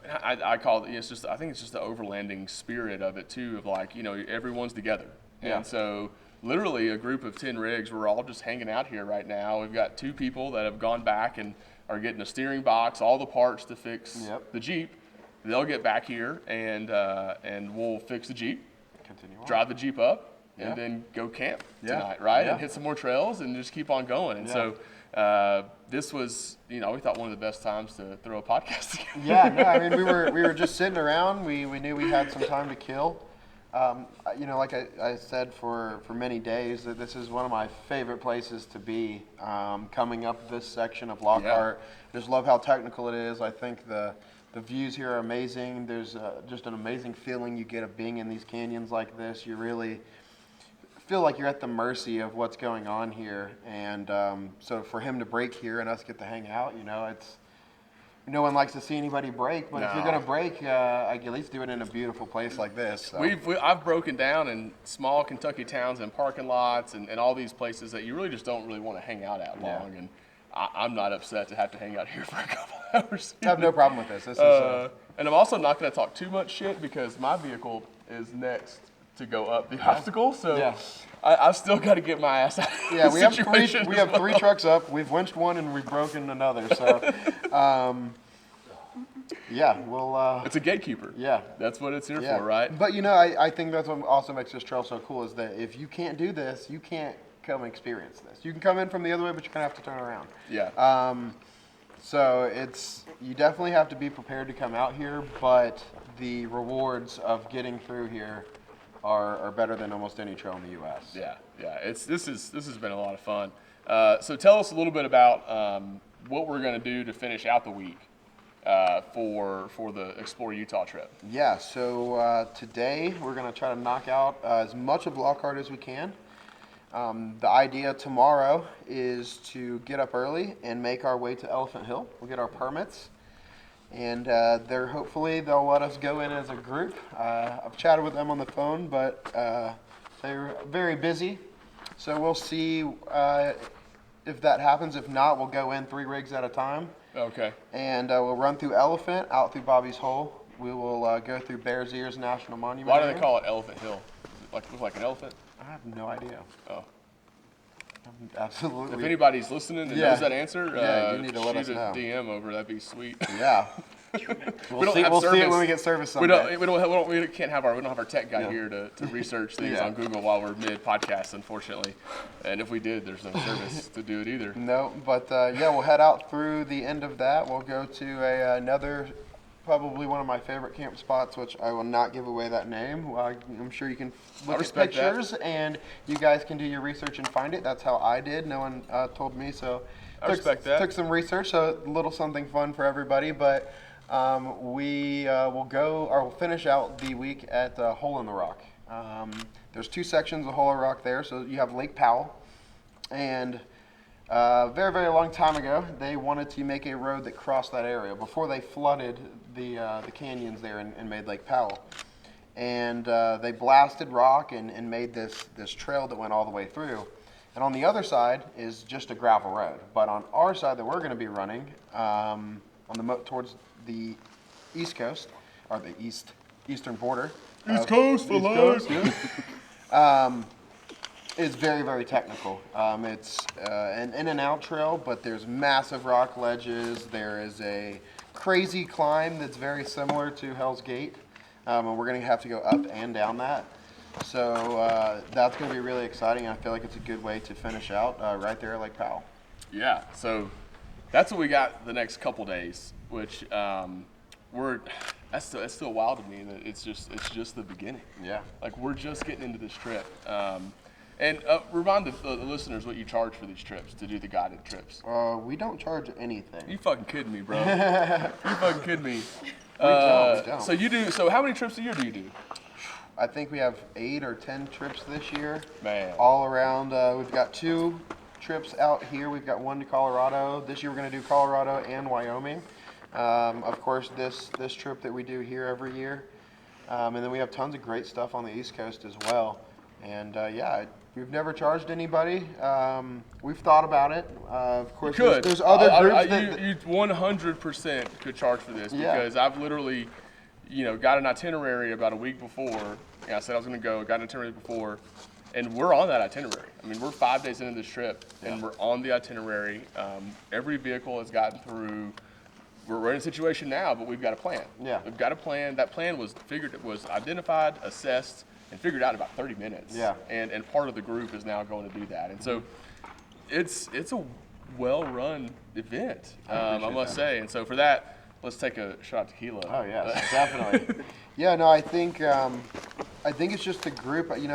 I call it, I think it's just the overlanding spirit of it too, of like, everyone's together. Yeah. And so literally a group of 10 rigs, we're all just hanging out here right now. We've got 2 people that have gone back and are getting a steering box, all the parts to fix the Jeep. They'll get back here and we'll fix the Jeep, drive the Jeep up, and then go camp tonight, right? And hit some more trails and just keep on going. And so this was, we thought one of the best times to throw a podcast together. Yeah, no, I mean, we were just sitting around. We knew we had some time to kill. Like I said for many days, that this is one of my favorite places to be. Coming up this section of Lockhart, just love how technical it is. I think the views here are amazing. There's just an amazing feeling you get of being in these canyons like this. You really feel like you're at the mercy of what's going on here. And so for him to break here and us get to hang out, it's, no one likes to see anybody break, but if you're going to break, at least do it in a beautiful place like this. So. I've broken down in small Kentucky towns and parking lots and all these places that you really just don't really want to hang out at long. And I'm not upset to have to hang out here for a couple hours. I have no problem with this. This is, and I'm also not going to talk too much shit because my vehicle is next to go up the obstacle, so I've still got to get my ass out of the situation. We have 3 trucks up. We've winched one and we've broken another. So, we'll. It's a gatekeeper. Yeah, that's what it's here for, right? But I think that's what also makes this trail so cool is that if you can't do this, you can't come experience this. You can come in from the other way, but you're gonna have to turn around. Yeah. So you definitely have to be prepared to come out here, but the rewards of getting through here are better than almost any trail in the U.S. Yeah. This has been a lot of fun. So tell us a little bit about what we're gonna do to finish out the week for the Explore Utah trip. Yeah. So today we're gonna try to knock out as much of Lockhart as we can. The idea tomorrow is to get up early and make our way to Elephant Hill. We'll get our permits, and hopefully they'll let us go in as a group. I've chatted with them on the phone, but they're very busy, so we'll see if that happens. If not, we'll go in 3 rigs at a time. Okay. And we'll run through Elephant, out through Bobby's Hole. We will go through Bears Ears National Monument. Why do they call it Elephant Hill? look like an elephant? I have no idea. Oh. Absolutely. If anybody's listening and Yeah. knows that answer, Yeah, you need to let us shoot a know. DM over. That'd be sweet. Yeah. We don't have We'll see it service. when we get service We someday. don't have our tech guy Yeah. here to research things Yeah. on Google while we're mid podcast, unfortunately. And if we did, there's no service to do it either. No, but yeah, we'll head out through the end of that. We'll go to another, probably one of my favorite camp spots, which I will not give away that name. I'm sure you can look at respect that. pictures and you guys can do your research and find it. That's how I did. No one told me, so I respect that. Took some research, so a little something fun for everybody. But we will finish out the week at Hole in the Rock. There's 2 sections of Hole in the Rock there. So you have Lake Powell, and very, very long time ago, they wanted to make a road that crossed that area before they flooded the canyons there and made Lake Powell. And they blasted rock and made this trail that went all the way through. And on the other side is just a gravel road. But on our side that we're going to be running, towards the East Coast, or the eastern border. East Coast for life. It's very, very technical. It's an in and out trail, but there's massive rock ledges. There is a crazy climb that's very similar to Hell's Gate, and we're going to have to go up and down that. So that's going to be really exciting. I feel like it's a good way to finish out right there at Lake Powell. Yeah, so that's what we got the next couple days, which that's still wild to me that it's just the beginning. Yeah. Like we're just getting into this trip. And remind the listeners what you charge for these trips, to do the guided trips. We don't charge anything. You fucking kidding me, bro. You fucking kidding me. We don't. So how many trips a year do you do? I think we have 8 or 10 trips this year. Man. All around. We've got 2 trips out here. We've got 1 to Colorado. This year we're going to do Colorado and Wyoming. Of course, this trip that we do here every year. And then we have tons of great stuff on the East Coast as well. And we've never charged anybody. We've thought about it. Of course, there's other groups that you 100% could charge for this, Yeah. because I've literally, got an itinerary about a week before. I said I was going to go, got an itinerary before, and we're on that itinerary. I mean, we're 5 days into this trip, and we're on the itinerary. Every vehicle has gotten through. We're in a situation now, but we've got a plan. Yeah. We've got a plan. That plan was identified, assessed, and figured out in about 30 minutes. Yeah. And part of the group is now going to do that. And so it's a well-run event, I must say. And so for that, let's take a shot of tequila. Oh yes, definitely. Yeah, no, I think it's just a group. I'm in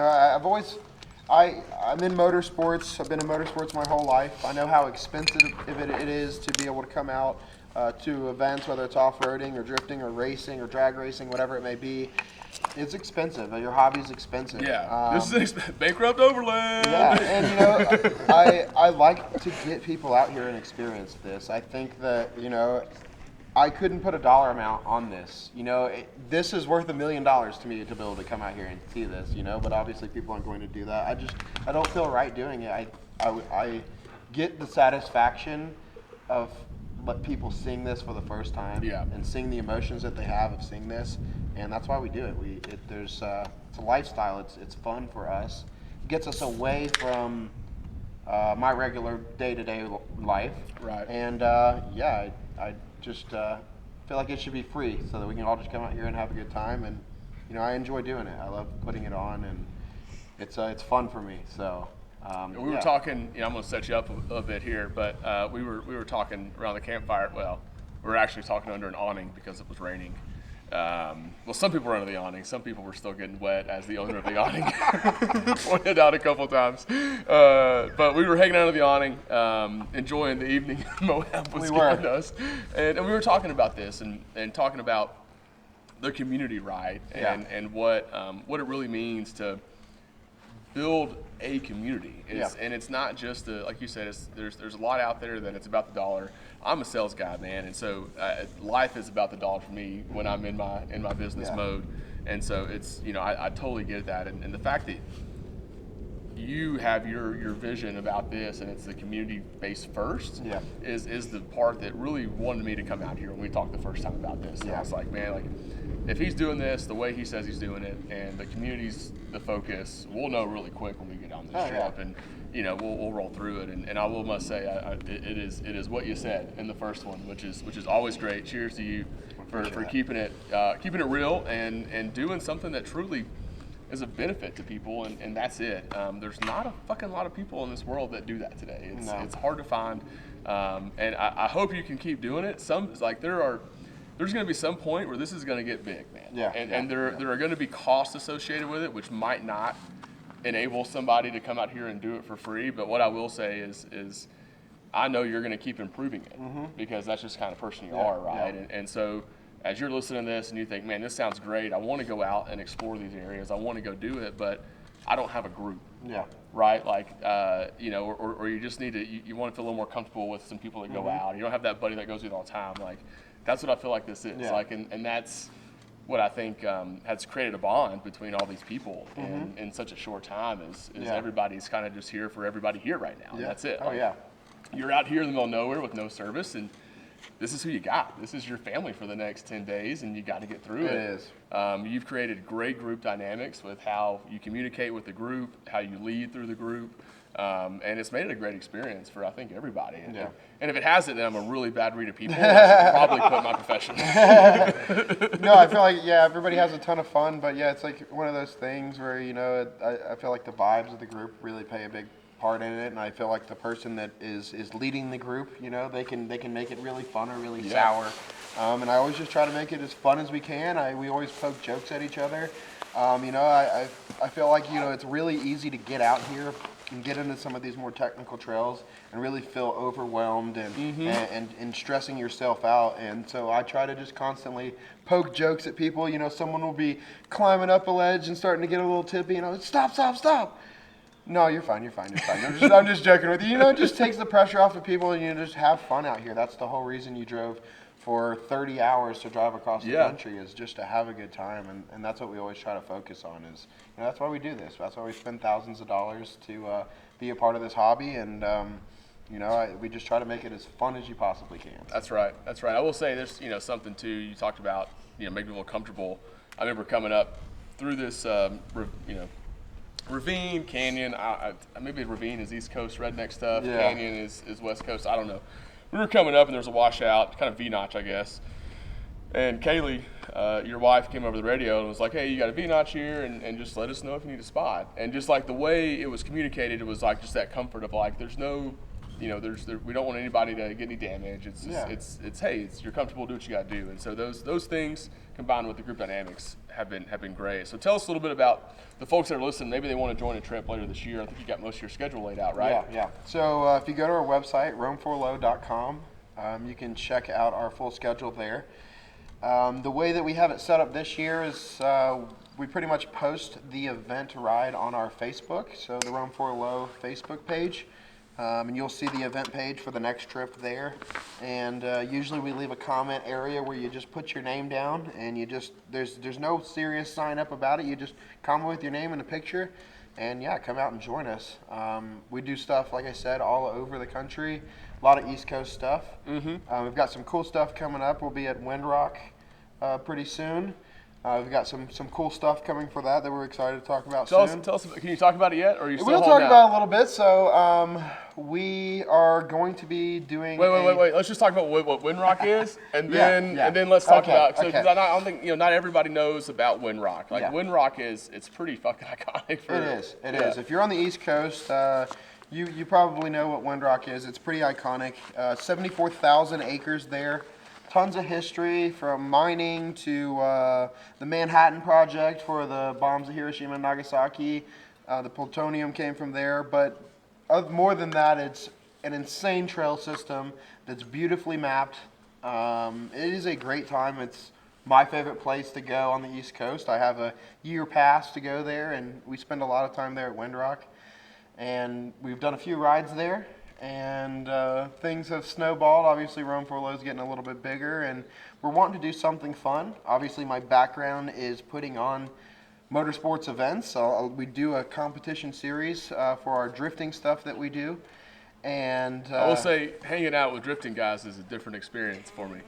motorsports. I've been in motorsports my whole life. I know how expensive it is to be able to come out to events, whether it's off-roading or drifting or racing or drag racing, whatever it may be. It's expensive. Your hobby's expensive. Yeah, this is Bankrupt Overland. Yeah, and I like to get people out here and experience this. I think that I couldn't put a dollar amount on this. This is worth $1 million to me to be able to come out here and see this. But obviously people aren't going to do that. I don't feel right doing it. I get the satisfaction of people seeing this for the first time, and seeing the emotions that they have of seeing this, and that's why we do it. It's a lifestyle. It's fun for us. It gets us away from my regular day-to-day life. Right. And I just feel like it should be free, so that we can all just come out here and have a good time. And I enjoy doing it. I love putting it on, and it's fun for me. So. We were talking. I'm going to set you up a bit here, but we were talking around the campfire. Well, we were actually talking under an awning because it was raining. Some people were under the awning. Some people were still getting wet, as the owner of the awning pointed out a couple times. But we were hanging under the awning, enjoying the evening. Moab was giving us, and we were talking about this and talking about the community ride and what it really means to build a community. And it's not just like you said, there's a lot out there that it's about the dollar. I'm a sales guy, man, and so life is about the dollar for me when I'm in my business mode. And so it's I totally get that, and the fact that you have your vision about this, and it's the community based first, is the part that really wanted me to come out here when we talked the first time about this. And I was like, man, if he's doing this the way he says he's doing it, and the community's the focus, we'll know really quick when we get on this trip, and we'll roll through it. And I must say, it is what you said in the first one, which is always great. Cheers to you for keeping it real and doing something that truly is a benefit to people, and that's it. There's not a fucking lot of people in this world that do that today. It's hard to find, and I hope you can keep doing it. There's going to be some point where this is going to get big, man. And there are going to be costs associated with it, which might not enable somebody to come out here and do it for free. But what I will say is I know you're going to keep improving it because that's just the kind of person you are, right? And so as you're listening to this and you think, man, this sounds great. I want to go out and explore these areas. I want to go do it, but I don't have a group. Yeah. Right? Like, or you just need to, you want to feel a little more comfortable with some people that go out. You don't have that buddy that goes with you all the time. Like, that's what I feel like this is. Like, and that's what I think has created a bond between all these people in such a short time is everybody's kind of just here for everybody here right now. And that's it. Oh, yeah. You're out here in the middle of nowhere with no service, and this is who you got. This is your family for the next 10 days, and you got to get through it. It is. You've created great group dynamics with how you communicate with the group, how you lead through the group, and it's made it a great experience for, I think, everybody. And if it hasn't, then I'm a really bad read of people. I should probably quit my profession. No, I feel like, everybody has a ton of fun, but it's like one of those things where, I feel like the vibes of the group really play a big part in it, and I feel like the person that is leading the group, they can make it really fun or really sour, and I always just try to make it as fun as we can. We always poke jokes at each other. I feel like it's really easy to get out here and get into some of these more technical trails and really feel overwhelmed and stressing yourself out, and so I try to just constantly poke jokes at people. Someone will be climbing up a ledge and starting to get a little tippy, stop. No, you're fine. I'm just joking with you. It just takes the pressure off of people, and just have fun out here. That's the whole reason you drove for 30 hours to drive across the country, is just to have a good time, and that's what we always try to focus on. Is that's why we do this. That's why we spend thousands of dollars to be a part of this hobby, and we just try to make it as fun as you possibly can. That's right. I will say there's something too. You talked about making people comfortable. I remember coming up through this ravine, canyon. Maybe ravine is East Coast redneck stuff. Canyon is West Coast. I don't know. We were coming up and there was a washout, kind of V-notch, I guess. And Kaylee, your wife, came over the radio and was like, hey, you got a V-notch here, and just let us know if you need a spot. And just like the way it was communicated, it was like just that comfort of like, there's no, we don't want anybody to get any damage. It's just, hey, you're comfortable, do what you got to do. And so those things combined with the group dynamics have been great. So tell us a little bit about the folks that are listening. Maybe they want to join a trip later this year. I think you got most of your schedule laid out, right? Yeah. So if you go to our website, Roam4lo.com, you can check out our full schedule there. The way that we have it set up this year is we pretty much post the event ride on our Facebook, so the Roam4lo Facebook page. And you'll see the event page for the next trip there. And usually we leave a comment area where you just put your name down, and there's no serious sign up about it. You just comment with your name and a picture, and come out and join us. We do stuff, like I said, all over the country. A lot of East Coast stuff. We've got some cool stuff coming up. We'll be at Windrock pretty soon. We've got some cool stuff coming for that we're excited to talk about soon. Tell us, can you talk about it yet, or are you still We'll talk about it a little bit. So we are going to be doing. Wait. Let's just talk about what Windrock is, and then let's talk about. So because I don't think not everybody knows about Windrock. Like Windrock it's pretty fucking iconic. It is. If you're on the East Coast, you probably know what Windrock is. It's pretty iconic. 74,000 acres there. Tons of history, from mining to the Manhattan Project for the bombs of Hiroshima and Nagasaki. The plutonium came from there, but more than that, it's an insane trail system that's beautifully mapped. It is a great time. It's my favorite place to go on the East Coast. I have a year pass to go there, and we spend a lot of time there at Windrock. And we've done a few rides there. And things have snowballed. Obviously, Roam4lo is getting a little bit bigger, and we're wanting to do something fun. Obviously, my background is putting on motorsports events. We do a competition series for our drifting stuff that we do. And I will say, hanging out with drifting guys is a different experience for me.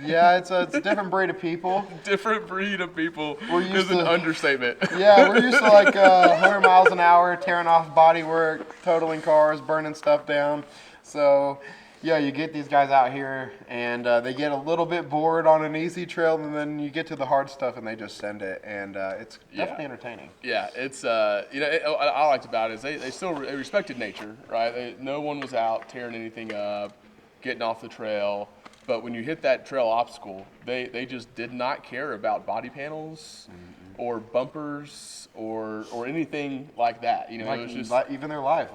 Yeah, it's a different breed of people. Different breed of people We're used is an to- understatement. Yeah, we're used to like 100 miles an hour, tearing off bodywork, totaling cars, burning stuff down. So, yeah, you get these guys out here, and they get a little bit bored on an easy trail, and then you get to the hard stuff, and they just send it, and it's definitely entertaining. Yeah, it's what I liked about it is they still respected nature, right? No one was out tearing anything up, getting off the trail. But when you hit that trail obstacle, they just did not care about body panels or bumpers or anything like that. You know, Like, it was just even their life.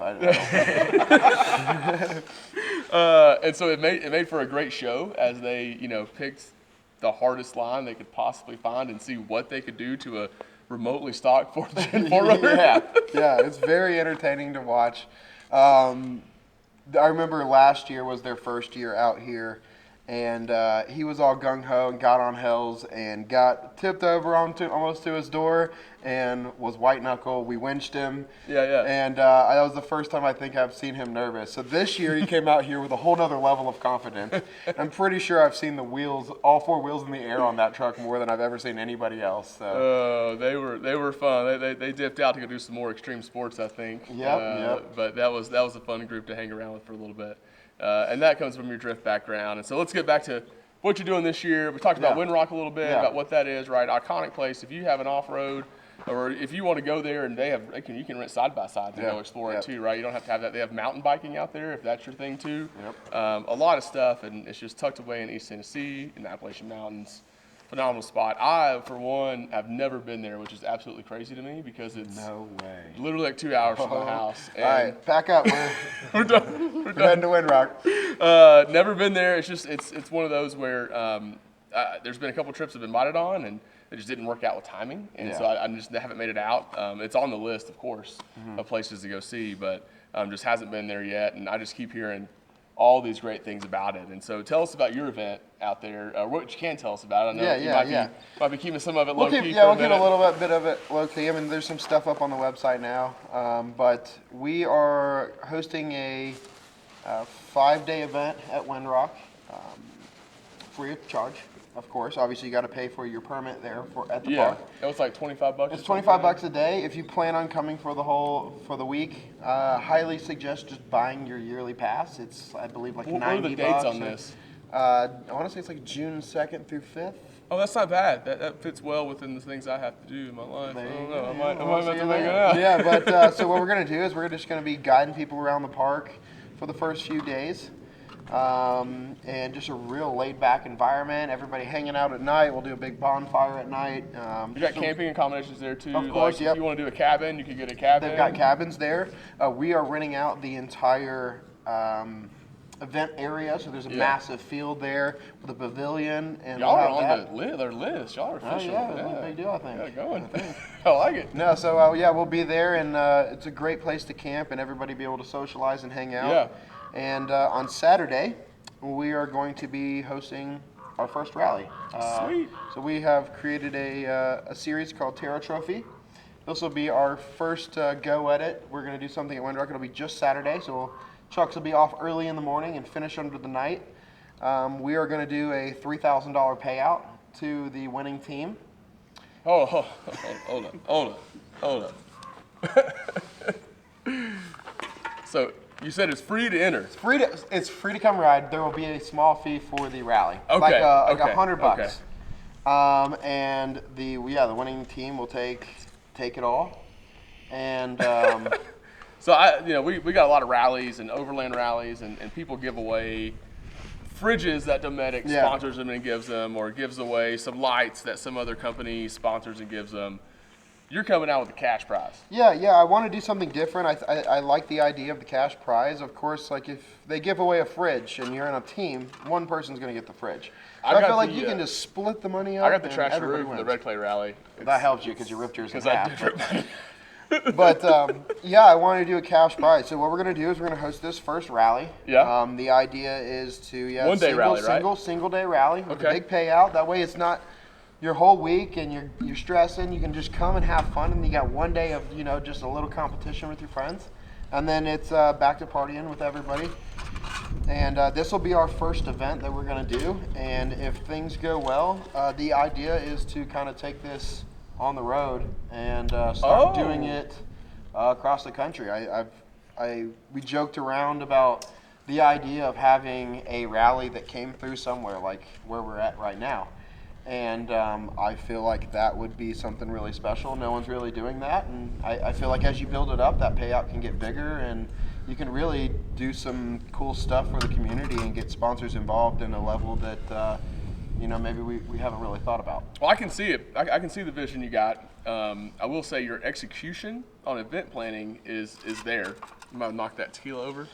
and so it made for a great show as they picked the hardest line they could possibly find and see what they could do to a remotely stocked 4th Gen 4Runner. Yeah, it's very entertaining to watch. I remember last year was their first year out here, and he was all gung-ho and got on hills and got tipped over almost to his door and was white knuckle. We winched him. Yeah. And that was the first time I think I've seen him nervous. So this year he came out here with a whole nother level of confidence. I'm pretty sure I've seen the wheels, all 4 wheels in the air on that truck more than I've ever seen anybody else. So. They were fun. They dipped out to go do some more extreme sports, I think. Yep. But that was a fun group to hang around with for a little bit. And that comes from your drift background. And so let's get back to what you're doing this year. We talked about Windrock a little bit, about what that is, right? Iconic place. If you have an off-road, or if you want to go there, and you can rent side-by-sides and go explore it too, right? You don't have to have that. They have mountain biking out there if that's your thing too. A lot of stuff, and it's just tucked away in East Tennessee in the Appalachian Mountains. Phenomenal spot. I, for one, have never been there, which is absolutely crazy to me because it's literally like 2 hours from my house. All right, pack up. We're done. We're heading to Windrock. Never been there. It's just it's one of those where there's been a couple trips I've been invited on, and it just didn't work out with timing, and so I just haven't made it out. It's on the list, of course, of places to go see, but just hasn't been there yet, and I just keep hearing all these great things about it. And so tell us about your event out there, what you can tell us about it. I know you might be keeping some of it low-key. We'll keep a bit of it low-key. I mean, there's some stuff up on the website now, but we are hosting a 5-day event at Windrock, free of charge, of course. Obviously, you got to pay for your permit there at the park. It was like $25. It's $25 a day. If you plan on coming for the week, highly suggest just buying your yearly pass. It's, I believe, like $90. What are the dates on this? I want to say it's like June 2nd through 5th. Oh, that's not bad. That fits well within the things I have to do in my life. I don't know. I might have to make it out. Yeah, but so what we're going to do is we're just going to be guiding people around the park for the first few days. And just a real laid-back environment. Everybody hanging out at night. We'll do a big bonfire at night. You got camping accommodations there too. Of course, If you want to do a cabin, you can get a cabin. They've got cabins there. We are renting out the entire event area, so there's a massive field there with a pavilion. And y'all are on their list. Y'all are official. That's a big deal, I think. Yeah, going. I like it. No, so we'll be there, and it's a great place to camp and everybody be able to socialize and hang out. Yeah. And on Saturday, we are going to be hosting our first rally. Sweet. So we have created a series called Terra Trophy. This will be our first go at it. We're going to do something at Windrock. It'll be just Saturday, so trucks will be off early in the morning and finish under the night. We are going to do a $3,000 payout to the winning team. Hold on. So you said it's free to enter. It's free to come ride. There will be a small fee for the rally, Okay. like $100. Okay. And the winning team will take it all. And So we got a lot of rallies and overland rallies, and people give away fridges that Dometic sponsors them and gives them, or gives away some lights that some other company sponsors and gives them. You're coming out with a cash prize. Yeah, I want to do something different. I like the idea of the cash prize. Of course, like if they give away a fridge and you're in a team, one person's going to get the fridge. So I feel like you can just split the money up. I got the trash everybody roof for wins. the Red Clay Rally. That helps you because you ripped yours in half. Because I did. But I want to do a cash prize. So what we're going to do is we're going to host this first rally. Yeah. The idea is to One day rally, right? Single day rally with a big payout. That way it's not your whole week and you're stressing. You can just come and have fun, and you got one day of just a little competition with your friends, and then it's back to partying with everybody. And this will be our first event that we're going to do. And if things go well, the idea is to kind of take this on the road and start doing it across the country. We joked around about the idea of having a rally that came through somewhere like where we're at right now. And I feel like that would be something really special. No one's really doing that. And I feel like as you build it up, that payout can get bigger and you can really do some cool stuff for the community and get sponsors involved in a level that maybe we haven't really thought about. Well, I can see it. I can see the vision you got. I will say your execution on event planning is there. You might knock that tequila over.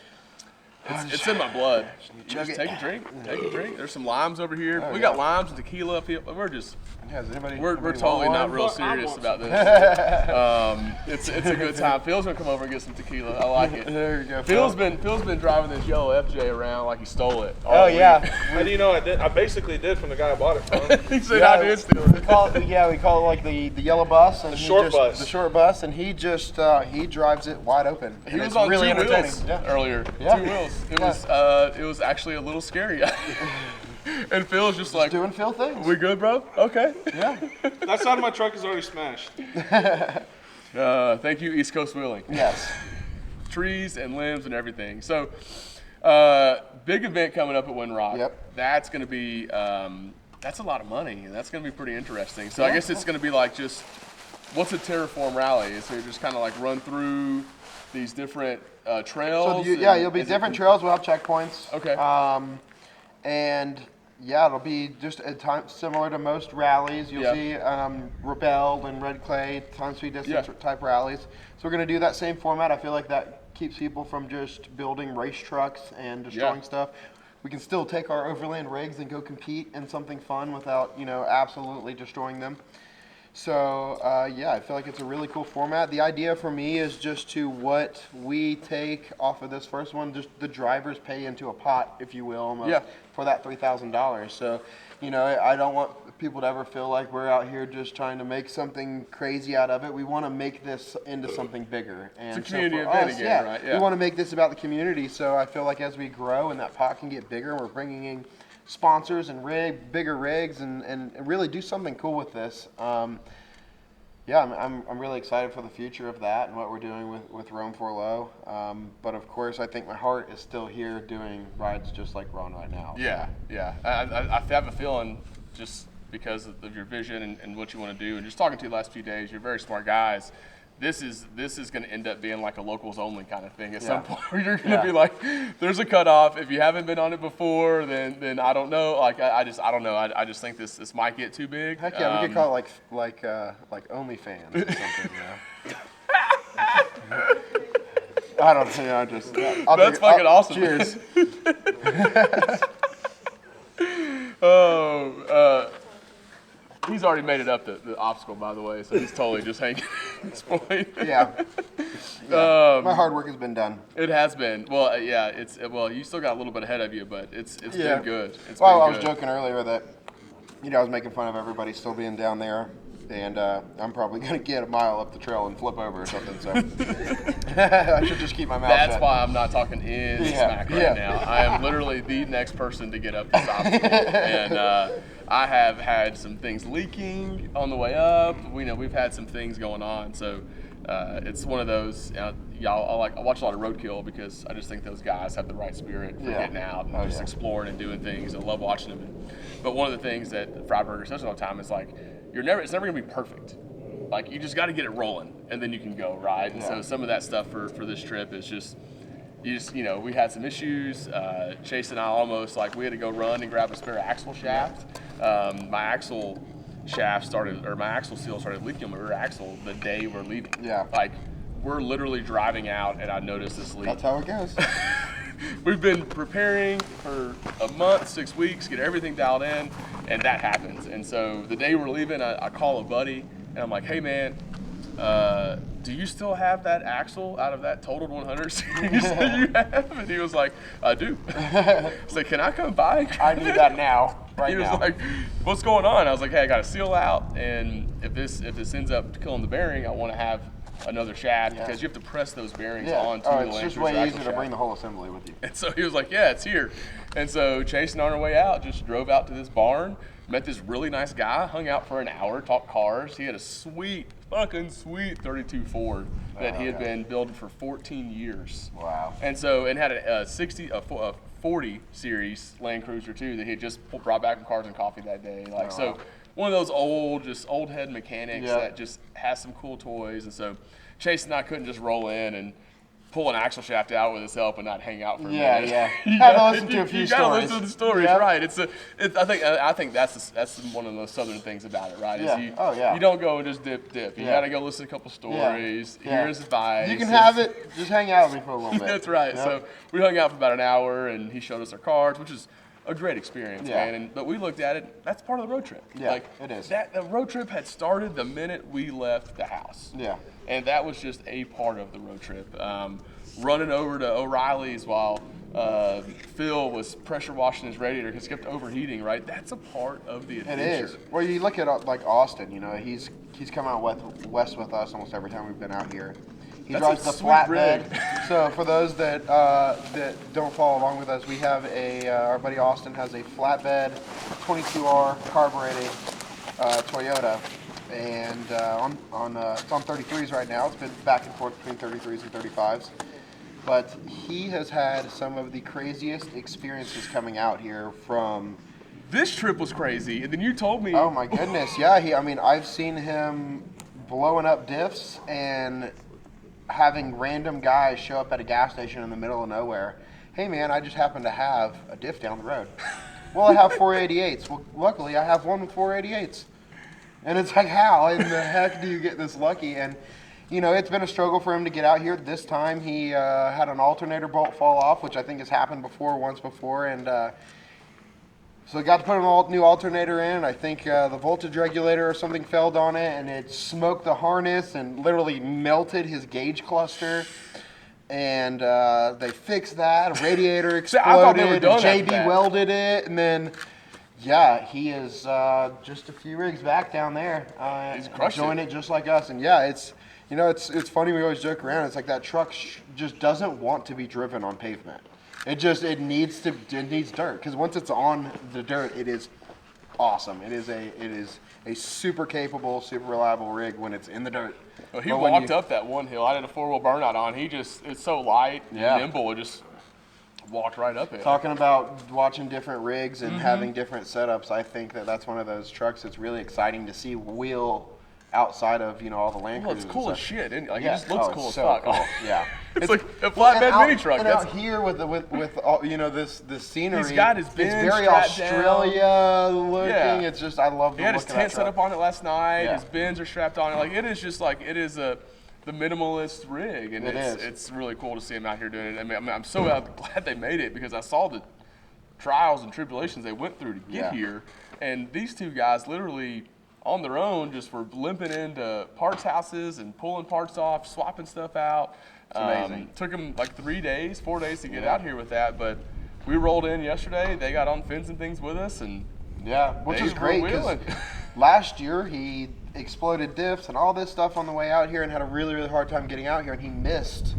It's in my blood. You just take a drink. Take a drink. There's some limes over here. We got limes and tequila up here. We're just we're totally not real serious about this. It's a good time. Phil's gonna come over and get some tequila. I like it. There you go. Phil's been driving this yellow FJ around like he stole it. Oh yeah. How do you know I did? I basically did from the guy I bought it from. He said I did steal it. We call it like the yellow bus and The short bus, and he just he drives it wide open. He And was it's on really 2 entertaining. wheels earlier. Yeah. 2 wheels. It was actually a little scary. And Phil's just like, Doing Phil things. we good, bro? Okay. Yeah. That side of my truck is already smashed. Thank you, East Coast Wheeling. Yes. Trees and limbs and everything. So, big event coming up at Windrock. Yep. That's going to be, that's a lot of money, and that's going to be pretty interesting. So I guess it's going to be like just, what's a Terraform rally? So you just kind of like run through these different trails? So you'll be different trails. We'll have checkpoints. Okay. And yeah, it'll be just a time similar to most rallies. You'll see Rebel and Red Clay, time speed distance type rallies. So we're going to do that same format. I feel like that keeps people from just building race trucks and destroying stuff. We can still take our overland rigs and go compete in something fun without, absolutely destroying them. So I feel like it's a really cool format. The idea for me is just to what we take off of this first one, just the drivers pay into a pot, if you will, almost, for that $3,000. So, I don't want people to ever feel like we're out here just trying to make something crazy out of it. We want to make this into something bigger. And It's a community so for event us, again, right? We want to make this about the community. So I feel like as we grow and that pot can get bigger, we're bringing in sponsors and bigger rigs and really do something cool with this. I'm really excited for the future of that and what we're doing with Roam4lo. But of course, I think my heart is still here doing rides just like we're on right now. Yeah. I have a feeling just because of your vision and what you want to do, and just talking to you the last few days, you're very smart guys. This is going to end up being like a locals only kind of thing at some point. Where you're going to be like, there's a cutoff. If you haven't been on it before, then I don't know. Like I don't know. I just think this might get too big. Heck yeah, we could call it like OnlyFans or something. I don't know. That's fucking awesome. Cheers. He's already made it up the obstacle, by the way, so he's totally just hanging at this point. Yeah. My hard work has been done. It has been. Well, you still got a little bit ahead of you, but it's been good. I was joking earlier that, I was making fun of everybody still being down there, and I'm probably going to get a mile up the trail and flip over or something, so I should just keep my mouth shut. That's why I'm not talking in smack right now. I am literally the next person to get up this obstacle, and I have had some things leaking on the way up. We've had some things going on, so it's one of those. I watch a lot of roadkill because I just think those guys have the right spirit for getting out and just exploring and doing things. I love watching them. But one of the things that Freiburger says all the time is like, it's never gonna be perfect. Like you just got to get it rolling, and then you can go, right? And so some of that stuff for this trip is just. We had some issues. Chase and I almost we had to go run and grab a spare axle shaft. My axle seal started leaking on my rear axle the day we're leaving. Yeah. We're literally driving out and I noticed this leak. That's how it goes. We've been preparing for a month, 6 weeks, get everything dialed in, and that happens. And so the day we're leaving, I call a buddy and I'm like, hey man, do you still have that axle out of that totaled 100 series that you have? And he was like, I do. I was like, can I come by? I need that now, He was like, what's going on? I was like, hey, I got a seal out, and if this ends up killing the bearing, I want to have another shaft because you have to press those bearings onto oh, the it's Land just Cruiser way axle easier to shaft. bring the whole assembly with you. And so he was like, yeah, it's here. And so Chase and I on our way out just drove out to this barn, met this really nice guy, hung out for an hour, talked cars. He had a fucking sweet 32 Ford that he had been building for 14 years. Wow. And so, and had a 40 series Land Cruiser too that he had just brought back from Cars and Coffee that day. Like, so one of those old head mechanics that just has some cool toys. And so Chase and I couldn't just roll in and pull an axle shaft out with his help and not hang out for a minute. You gotta listen to a few You stories. gotta listen to the stories, right? I think that's one of the southern things about it, right? Is you don't go and just dip. You gotta go listen to a couple stories, hear his advice. You can have it, just hang out with me for a little bit. That's right. Yep. So we hung out for about an hour and he showed us our cars, which is a great experience, man. But we looked at it, that's part of the road trip. Yeah, like, it is. The road trip had started the minute we left the house. Yeah. And that was just a part of the road trip. Running over to O'Reilly's while Phil was pressure washing his radiator because it kept overheating, right? That's a part of the adventure. It is. Well, you look at like Austin, you know, he's come out west with us almost every time we've been out here. He drives the flatbed. So for those that don't follow along with us, we have our buddy Austin has a flatbed 22R carbureted Toyota, and it's on 33s right now. It's been back and forth between 33s and 35s. But he has had some of the craziest experiences coming out here from. This trip was crazy, and then you told me. Oh my goodness, yeah. I've seen him blowing up diffs and having random guys show up at a gas station in the middle of nowhere. Hey man, I just happen to have a diff down the road. Well, I have 488s. Well, luckily I have one with 488s. And it's like, how in the heck do you get this lucky? And you know, it's been a struggle for him to get out here. This time he had an alternator bolt fall off, which I think has happened once before, and so he got to put a new alternator in. I think the voltage regulator or something failed on it, and it smoked the harness and literally melted his gauge cluster. And they fixed that. A radiator exploded. I thought they were done and after JB that. welded it, and then. Yeah, he is just a few rigs back down there. He's crushing enjoying it just like us, and yeah, it's funny. We always joke around. It's like that truck just doesn't want to be driven on pavement. It needs dirt, because once it's on the dirt, it is awesome. It is a super capable, super reliable rig when it's in the dirt. Well, he walked up that one hill. I did a 4-wheel burnout on. It's so light and nimble. It just walked right up it. Talking about watching different rigs and having different setups, I think that's one of those trucks that's really exciting to see wheel outside of all the Land Cruisers. Well, it's cool as shit, isn't it? Like, Yeah. it just looks cool as so fuck. Cool. Yeah, it's like a flatbed mini truck. And out here with all, this scenery, he's got his it's bins very strapped Australia looking. Yeah. It's just I love the He had look his of that tent set truck. up on it last night. Yeah. His bins are strapped on it. Like, it is just like the minimalist rig, and it's really cool to see him out here doing it. I mean, I'm so glad they made it, because I saw the trials and tribulations they went through to get here, and these two guys literally on their own just were limping into parts houses and pulling parts off, swapping stuff out. It's amazing. Took them like 4 days to get out here with that, but we rolled in yesterday. They got on fins and things with us, and which they is were great, because wheeling. last year he exploded diffs and all this stuff on the way out here and had a really, really hard time getting out here, and he missed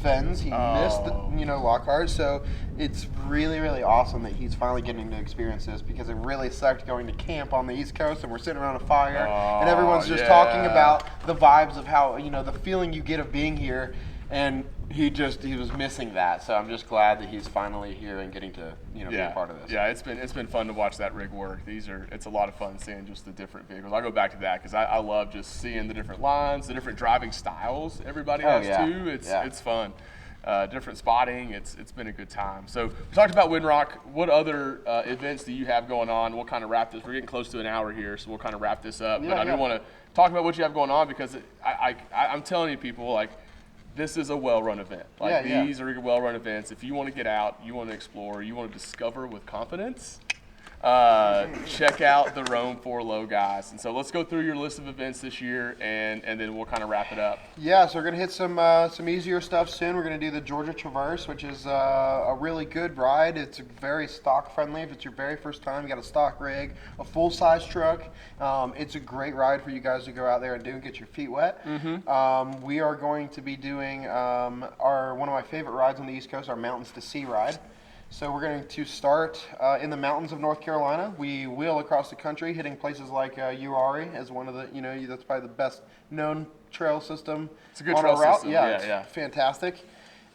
fins. He missed the, Lockhart. So it's really, really awesome that he's finally getting to experience this, because it really sucked going to camp on the East Coast and we're sitting around a fire and everyone's just talking about the vibes of how, the feeling you get of being here, and he was missing that. So I'm just glad that he's finally here and getting to be a part of this. Yeah, it's been fun to watch that rig work. It's a lot of fun seeing just the different vehicles. I'll go back to that because I love just seeing the different lines, the different driving styles everybody has too. It's fun. Different spotting. It's been a good time. So we talked about Windrock. What other events do you have going on? We'll kind of wrap this. We're getting close to an hour here, so we'll kind of wrap this up. But I do want to talk about what you have going on, because I'm telling you, people, like, this is a well-run event. Like, these are well-run events. If you want to get out, you want to explore, you want to discover with confidence, check out the Roam4lo guys. And so let's go through your list of events this year, and then we'll kind of wrap it up. Yeah, so we're gonna hit some easier stuff soon. We're gonna do the Georgia Traverse, which is a really good ride. It's very stock friendly. If it's your very first time, you got a stock rig, a full size truck. It's a great ride for you guys to go out there and do and get your feet wet. We are going to be doing one of my favorite rides on the East Coast, our Mountains to Sea ride. So we're going to start in the mountains of North Carolina. We wheel across the country, hitting places like Uari as one of the, that's probably the best known trail system. It's a good on trail our route. system. Yeah, Yeah, it's fantastic.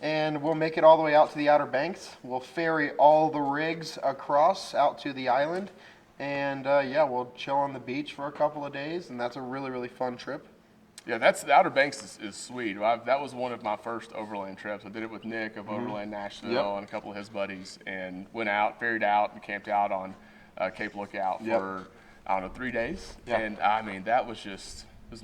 And we'll make it all the way out to the Outer Banks. We'll ferry all the rigs across out to the island. And we'll chill on the beach for a couple of days. And that's a really, really fun trip. Yeah, the Outer Banks is sweet. That was one of my first overland trips. I did it with Nick of Overland Nashville and a couple of his buddies, and went out, ferried out, and camped out on Cape Lookout for, I don't know, 3 days. Yep. And I mean, that was just, we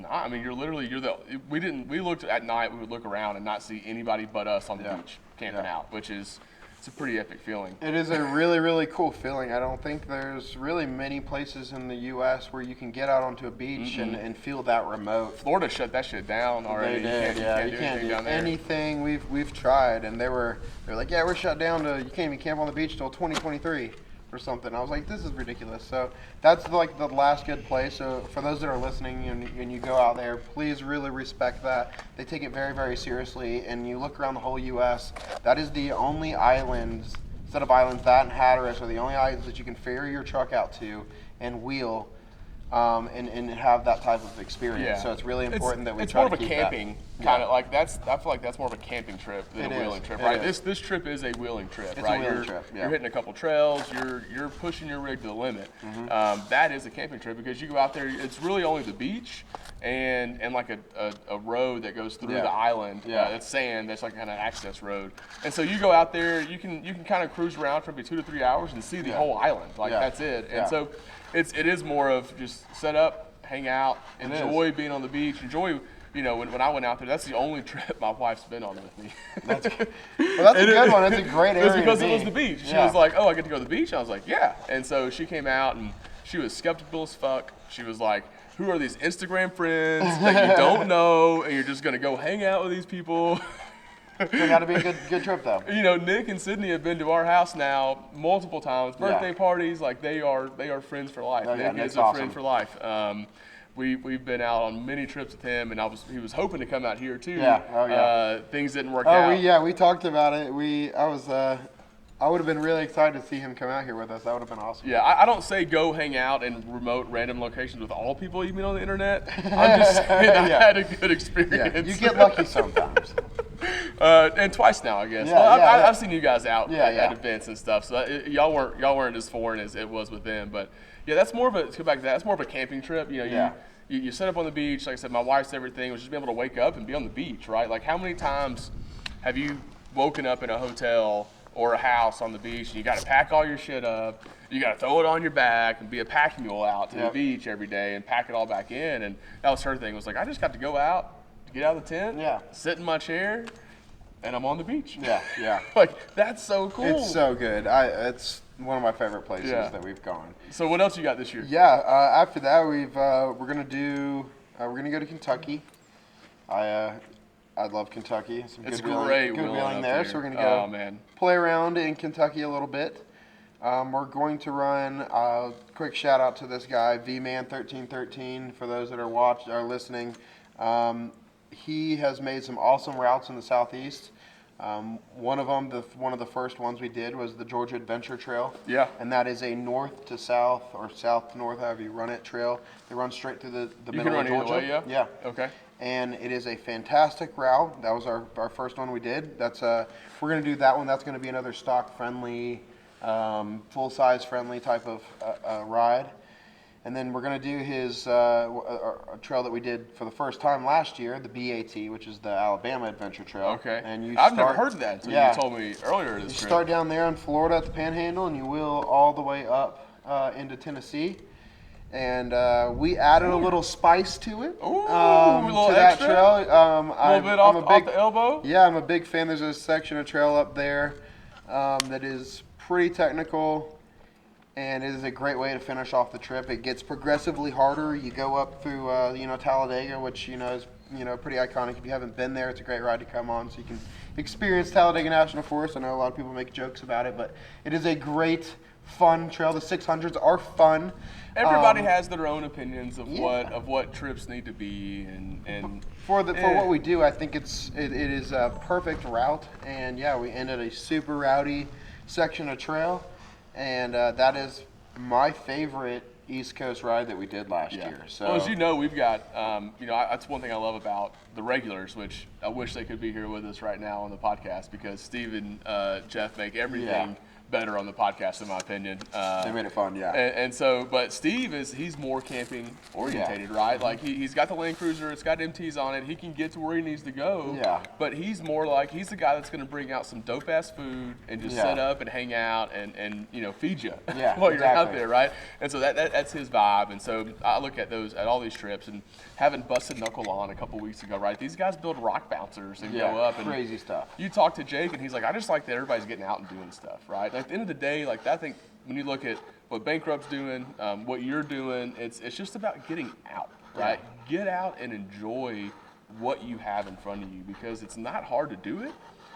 looked at night, we would look around and not see anybody but us on the beach camping out, which is, it's a pretty epic feeling. It is a really, really cool feeling. I don't think there's really many places in the U.S. where you can get out onto a beach and feel that remote. Florida shut that shit down already. They did, you can't do down there. anything. We've tried, and they're like, yeah, we're shut down to, you can't even camp on the beach till 2023 or something. I was like, this is ridiculous. So that's like the last good place. So for those that are listening and you go out there, please really respect that. They take it very, very seriously. And you look around the whole U.S., that is the only islands, set of islands, that and Hatteras are the only islands that you can ferry your truck out to and wheel and have that type of experience. Yeah. So it's really important that we it's try more to of a keep camping that. kind of like I feel like that's more of a camping trip than It a is. wheeling trip, It right? is. This trip is a wheeling trip, It's a right? wheeling trip, yeah. You're hitting a couple trails, you're pushing your rig to the limit. That is a camping trip because you go out there, it's really only the beach and like a road that goes through the island. That's sand, that's like kind of access road. And so you go out there, you can kind of cruise around for maybe 2 to 3 hours and see the whole island. Like that's it. And so it is more of just set up, hang out, enjoy being on the beach, enjoy, when I went out there, that's the only trip my wife's been on with me. That's good. Well, that's a good one. That's a great area. It's because to it be. was the beach. She was like, oh, I get to go to the beach? I was like, yeah. And so she came out and she was skeptical as fuck. She was like, who are these Instagram friends that you don't know and you're just going to go hang out with these people? Turned out to be a good trip though. Nick and Sydney have been to our house now multiple times, birthday parties, like they are friends for life. Oh, yeah, Nick is Nick's a awesome. friend for life. We've been out on many trips with him, and he was hoping to come out here too. Yeah. Oh, yeah. Things didn't work out. We talked about it. I would have been really excited to see him come out here with us. That would have been awesome. Yeah, I don't say go hang out in remote random locations with all people you meet on the internet. I'm just saying I had a good experience. Yeah, you get lucky sometimes. And twice now, I guess. Yeah, well, yeah. I've seen you guys out at Yeah. events and stuff, so y'all weren't as foreign as it was with them. But yeah, that's more of a, to go back to that, that's more of a camping trip. You set up on the beach. Like I said, my wife's favorite thing was just being able to wake up and be on the beach, right? Like how many times have you woken up in a hotel or a house on the beach and you got to pack all your shit up, you got to throw it on your back and be a pack mule out to the beach every day and pack it all back in? And that was her thing, was like, I just got to go out, get out of the tent, sit in my chair, and I'm on the beach. Yeah. Like, that's so cool. It's so good. It's one of my favorite places that we've gone. So what else you got this year? Yeah. After that, we're gonna go to Kentucky. I love Kentucky. Some It's good great good wheeling wheeling up there. there. So we're gonna go play around in Kentucky a little bit. We're going to run. Quick shout out to this guy, VMan1313. For those that are listening, he has made some awesome routes in the Southeast. One of them, one of the first ones we did was the Georgia Adventure Trail. Yeah. And that is a north to south or south to north, however you run it, trail. They run straight through the You middle can of run Georgia. either way, Yeah. Okay. And it is a fantastic route. That was our first one we did. We're going to do that one. That's going to be another stock friendly, full size friendly type of ride. And then we're going to do his a trail that we did for the first time last year, the BAT, which is the Alabama Adventure Trail. Okay. And I've never heard of that until you told me earlier this You trip. start down there in Florida at the Panhandle, and you wheel all the way up into Tennessee. And we added a little spice to it. Ooh, a little to that extra? trail. A little bit off the elbow? Yeah, I'm a big fan. There's a section of trail up there that is pretty technical. and it is a great way to finish off the trip. It gets progressively harder. You go up through, Talladega, which, is, pretty iconic. If you haven't been there, it's a great ride to come on, so you can experience Talladega National Forest. I know a lot of people make jokes about it, but it is a great, fun trail. The 600s are fun. Everybody has their own opinions of what trips need to be, and for what we do, I think it is a perfect route. And yeah, we ended a super rowdy section of trail, and that is my favorite East Coast ride that we did last year. So, well, as you know, we've got that's one thing I love about the regulars, which I wish they could be here with us right now on the podcast, because Steve and Jeff make everything better on the podcast, in my opinion. They made it fun, yeah. And so, but Steve he's more camping orientated, right? Like he's got the Land Cruiser, it's got MTs on it, he can get to where he needs to go. Yeah. But he's more like, he's the guy that's going to bring out some dope ass food and just set up and hang out and feed you while you're out there, right? And so that's his vibe. And so I look at all these trips, and having Busted Knuckle on a couple weeks ago, right? These guys build rock bouncers and go up and crazy stuff. You talk to Jake, and he's like, I just like that everybody's getting out and doing stuff, right? At the end of the day, like, I think when you look at what Bankrupt's doing, what you're doing, it's just about getting out, right? Get out and enjoy what you have in front of you, because it's not hard to do it.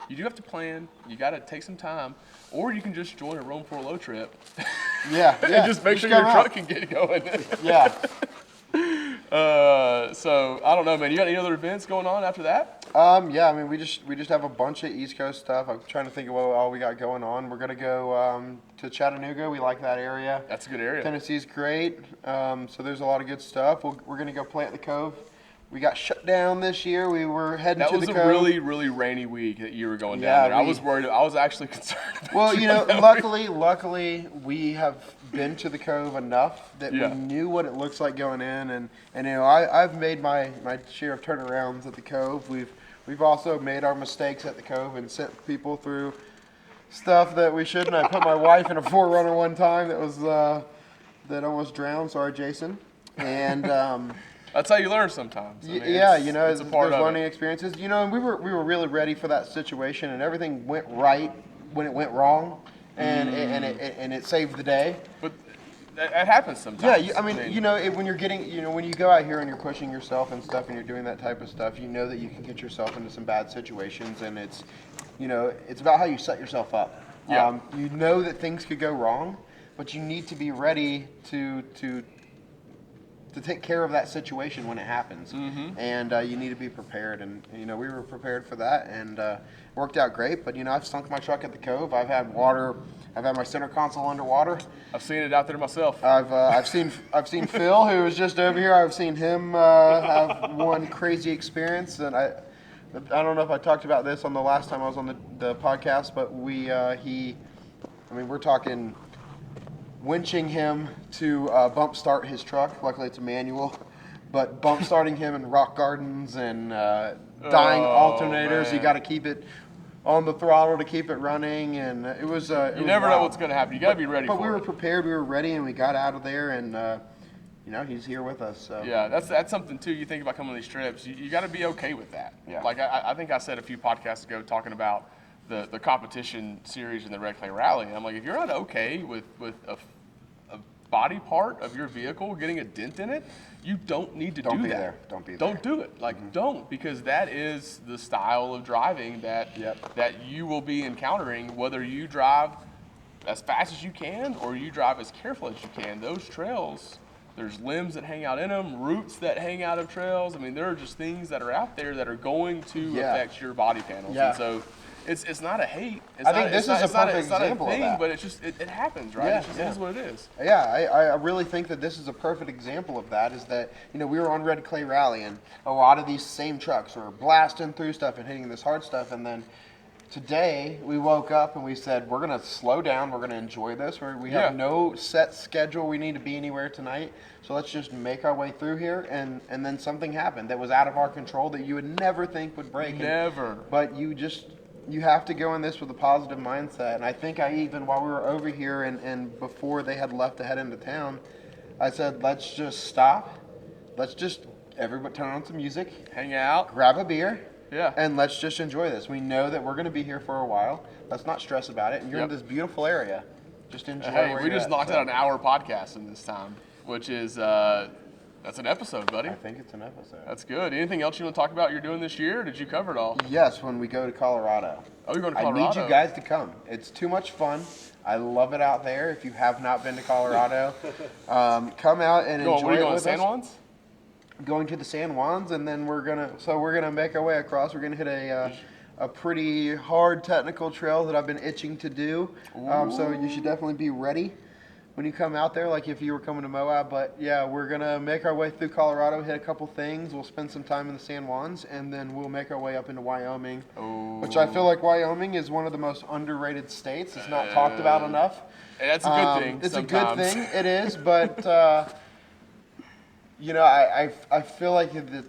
You do have to plan. You got to take some time, or you can just join a Roam4lo trip. And just make sure your truck can get going. So I don't know, man. You got any other events going on after that? We just have a bunch of East Coast stuff. I'm trying to think of what all we got going on. We're gonna go to Chattanooga. We like that area. That's a good area. Tennessee's great. So there's a lot of good stuff. We're gonna go play at the Cove. We got shut down this year. We were heading to the Cove. That was a really, really rainy week that you were going down there. I was worried. I was actually concerned about luckily we have been to the Cove enough that we knew what it looks like going in, and I've made my share of turnarounds at the Cove. We've also made our mistakes at the Cove and sent people through stuff that we shouldn't. I put my wife in a 4Runner one time that almost drowned. Sorry, Jason. And that's how you learn sometimes. I mean, there's learning experiences. And we were really ready for that situation, and everything went right when it went wrong, and it saved the day. But that happens sometimes. Yeah, when you're getting, when you go out here and you're pushing yourself and stuff, and you're doing that type of stuff, you know that you can get yourself into some bad situations, and it's about how you set yourself up. Yeah. You know that things could go wrong, but you need to be ready to take care of that situation when it happens, and you need to be prepared. And we were prepared for that, and worked out great. But I've sunk my truck at the Cove. I've had my center console underwater. I've seen it out there myself. I've seen Phil, who was just over here. I've seen him have one crazy experience, and I don't know if I talked about this on the last time I was on the podcast, but we're talking winching him to bump start his truck. Luckily, it's a manual, but bump starting him in rock gardens and dying alternators. Man. You got to keep it on the throttle to keep it running, and it was. You never know what's going to happen. You got to be ready. But we were prepared. We were ready, and we got out of there, and he's here with us. So. Yeah, that's something too. You think about coming on these trips, you got to be okay with that. Yeah. Like I think I said a few podcasts ago talking about the competition series and the Red Clay Rally. I'm like, if you're not okay with a body part of your vehicle getting a dent in it, you don't need to do that. Don't be there. Don't do it. Like, don't, because that is the style of driving that you will be encountering, whether you drive as fast as you can or you drive as careful as you can. Those trails, there's limbs that hang out in them, roots that hang out of trails. I mean, there are just things that are out there that are going to affect your body panels. Yeah. And so it's not a hate. I think this is a perfect example of that. But it's just, it happens, right? Yeah, It is what it is. Yeah, I really think that this is a perfect example of that, is that, we were on Red Clay Rally, and a lot of these same trucks were blasting through stuff and hitting this hard stuff, and then today we woke up and we said, we're going to slow down, we're going to enjoy this, we have no set schedule, we need to be anywhere tonight, so let's just make our way through here, and then something happened that was out of our control that you would never think would break. Never. But you have to go in this with a positive mindset. And I think while we were over here and before they had left to head into town, I said, let's just stop. Let's just, everybody turn on some music. Hang out. Grab a beer. Yeah. And let's just enjoy this. We know that we're going to be here for a while. Let's not stress about it. And you're in this beautiful area. just enjoy. Hey, where we you're just at, knocked so. out an hour podcast in this time, which is that's an episode, buddy. I think it's an episode. That's good. Anything else you want to talk about you're doing this year? Or did you cover it all? Yes, when we go to Colorado. Oh, you're going to I Colorado. need you guys to come. It's too much fun. I love it out there. If you have not been to Colorado, come out and enjoy What are you it going, with San us. Juans? Going to the San Juans, and then we're gonna make our way across. We're gonna hit a pretty hard technical trail that I've been itching to do. So you should definitely be ready when you come out there, like if you were coming to Moab. But yeah, we're gonna make our way through Colorado, hit a couple things. We'll spend some time in the San Juans, and then we'll make our way up into Wyoming, which I feel like Wyoming is one of the most underrated states. It's not talked about enough. And that's a good thing. It's sometimes. a good thing. It is, but you know, I feel like that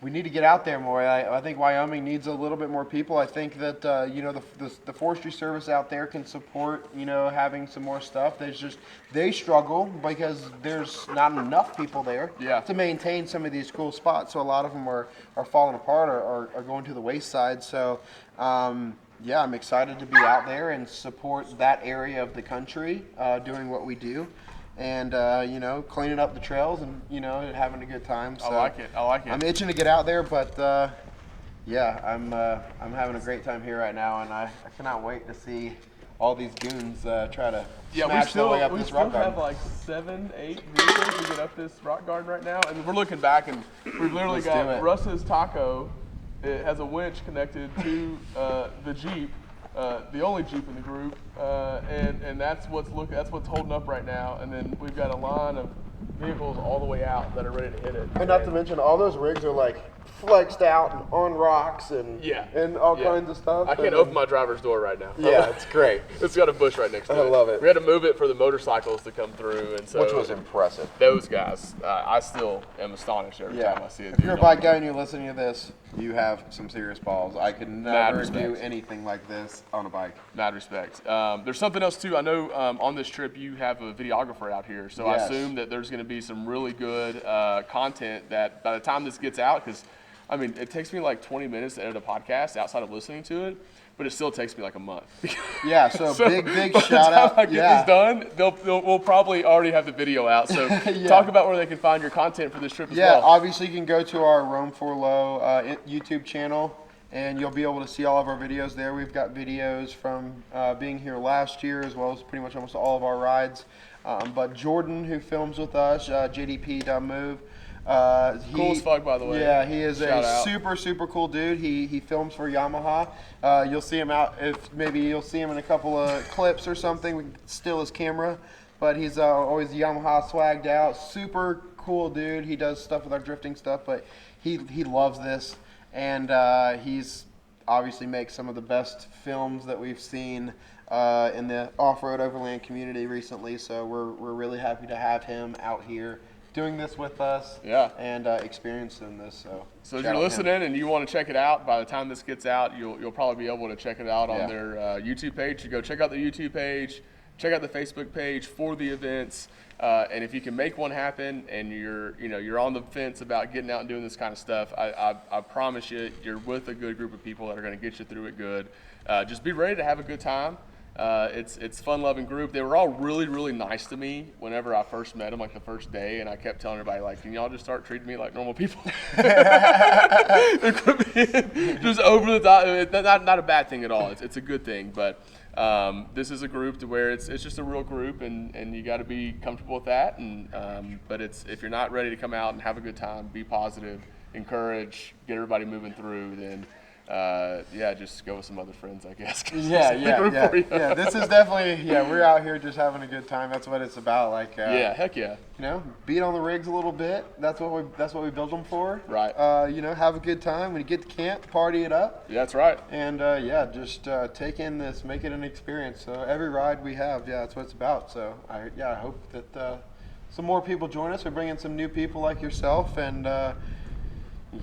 we need to get out there more. I think Wyoming needs a little bit more people. I think that you know, the Forestry Service out there can support, you know, having some more stuff. They struggle because there's not enough people there to maintain some of these cool spots. So a lot of them are falling apart or are going to the wayside. So yeah, I'm excited to be out there and support that area of the country doing what we do. And you know, cleaning up the trails and, you know, having a good time. So I like it. I'm itching to get out there, but yeah, I'm having a great time here right now, and I cannot wait to see all these goons try to smash their way up this rock garden. have like 7, 8 vehicles to get up this rock garden right now, and we're looking back and we've literally Let's do got it. Russ's taco. It has a winch connected to the Jeep. The only Jeep in the group, and that's what's holding up right now. And then we've got a line of vehicles all the way out that are ready to hit it. And not to mention, all those rigs are like flexed out and on rocks and all kinds of stuff. I can't open my driver's door right now. Yeah, it's great. It's got a bush right next to it. I love it. We had to move it for the motorcycles to come through, and so Which was impressive. those guys, I still am astonished every time I see it. If you're a bike guy and you're listening to this, you have some serious balls. I could never do respect. anything like this on a bike. Mad respect. There's something else too. I know on this trip you have a videographer out here, so I Yes. assume that there's going to be some really good content that by the time this gets out, because I mean it takes me like 20 minutes to edit a podcast outside of listening to it, but it still takes me like a month. Yeah, so big by the shout time out. I get this done, we'll probably already have the video out. So talk about where they can find your content for this trip as well. Yeah, obviously you can go to our Roam4lo YouTube channel, and you'll be able to see all of our videos there. We've got videos from being here last year, as well as pretty much almost all of our rides. But Jordan, who films with us, JDP.move. Cool as fuck, by the way. Yeah, he is Shout out. super cool dude. He films for Yamaha. You'll see him out, you'll see him in a couple of clips or something. We can steal his camera, but he's always Yamaha swagged out. Super cool dude. He does stuff with our drifting stuff, but he loves this, and he's obviously makes some of the best films that we've seen in the off-road overland community recently. So we're really happy to have him out here doing this with us, and experiencing this. So if you're listening and you want to check it out, by the time this gets out, you'll probably be able to check it out on their YouTube page. You go check out the YouTube page, check out the Facebook page for the events, and if you can make one happen and you're on the fence about getting out and doing this kind of stuff, I promise you're with a good group of people that are going to get you through it good. Just be ready to have a good time. It's fun-loving group. They were all really nice to me whenever I first met them, like the first day, and I kept telling everybody, like, can y'all just start treating me like normal people? Just over the top. Not a bad thing at all. It's a good thing, but this is a group to where it's just a real group, and you got to be comfortable with that. And but if you're not ready to come out and have a good time, be positive, encourage, get everybody moving through, then just go with some other friends, I guess. Yeah. This is definitely, we're out here just having a good time. That's what it's about. Like, heck yeah. You know, beat on the rigs a little bit. That's what we build them for. Right. You know, have a good time. When you get to camp, party it up. Yeah, that's right. And just take in this, make it an experience. So every ride we have, that's what it's about. So I hope that some more people join us. We're bringing some new people like yourself, and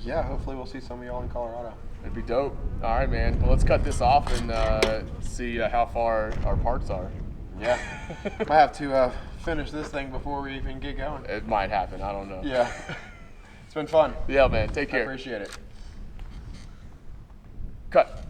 hopefully we'll see some of y'all in Colorado. It'd be dope. All right, man. Well, let's cut this off and see how far our parts are. Yeah. Might have to finish this thing before we even get going. It might happen. I don't know. Yeah. It's been fun. Yeah, man. Take care. I appreciate it. Cut.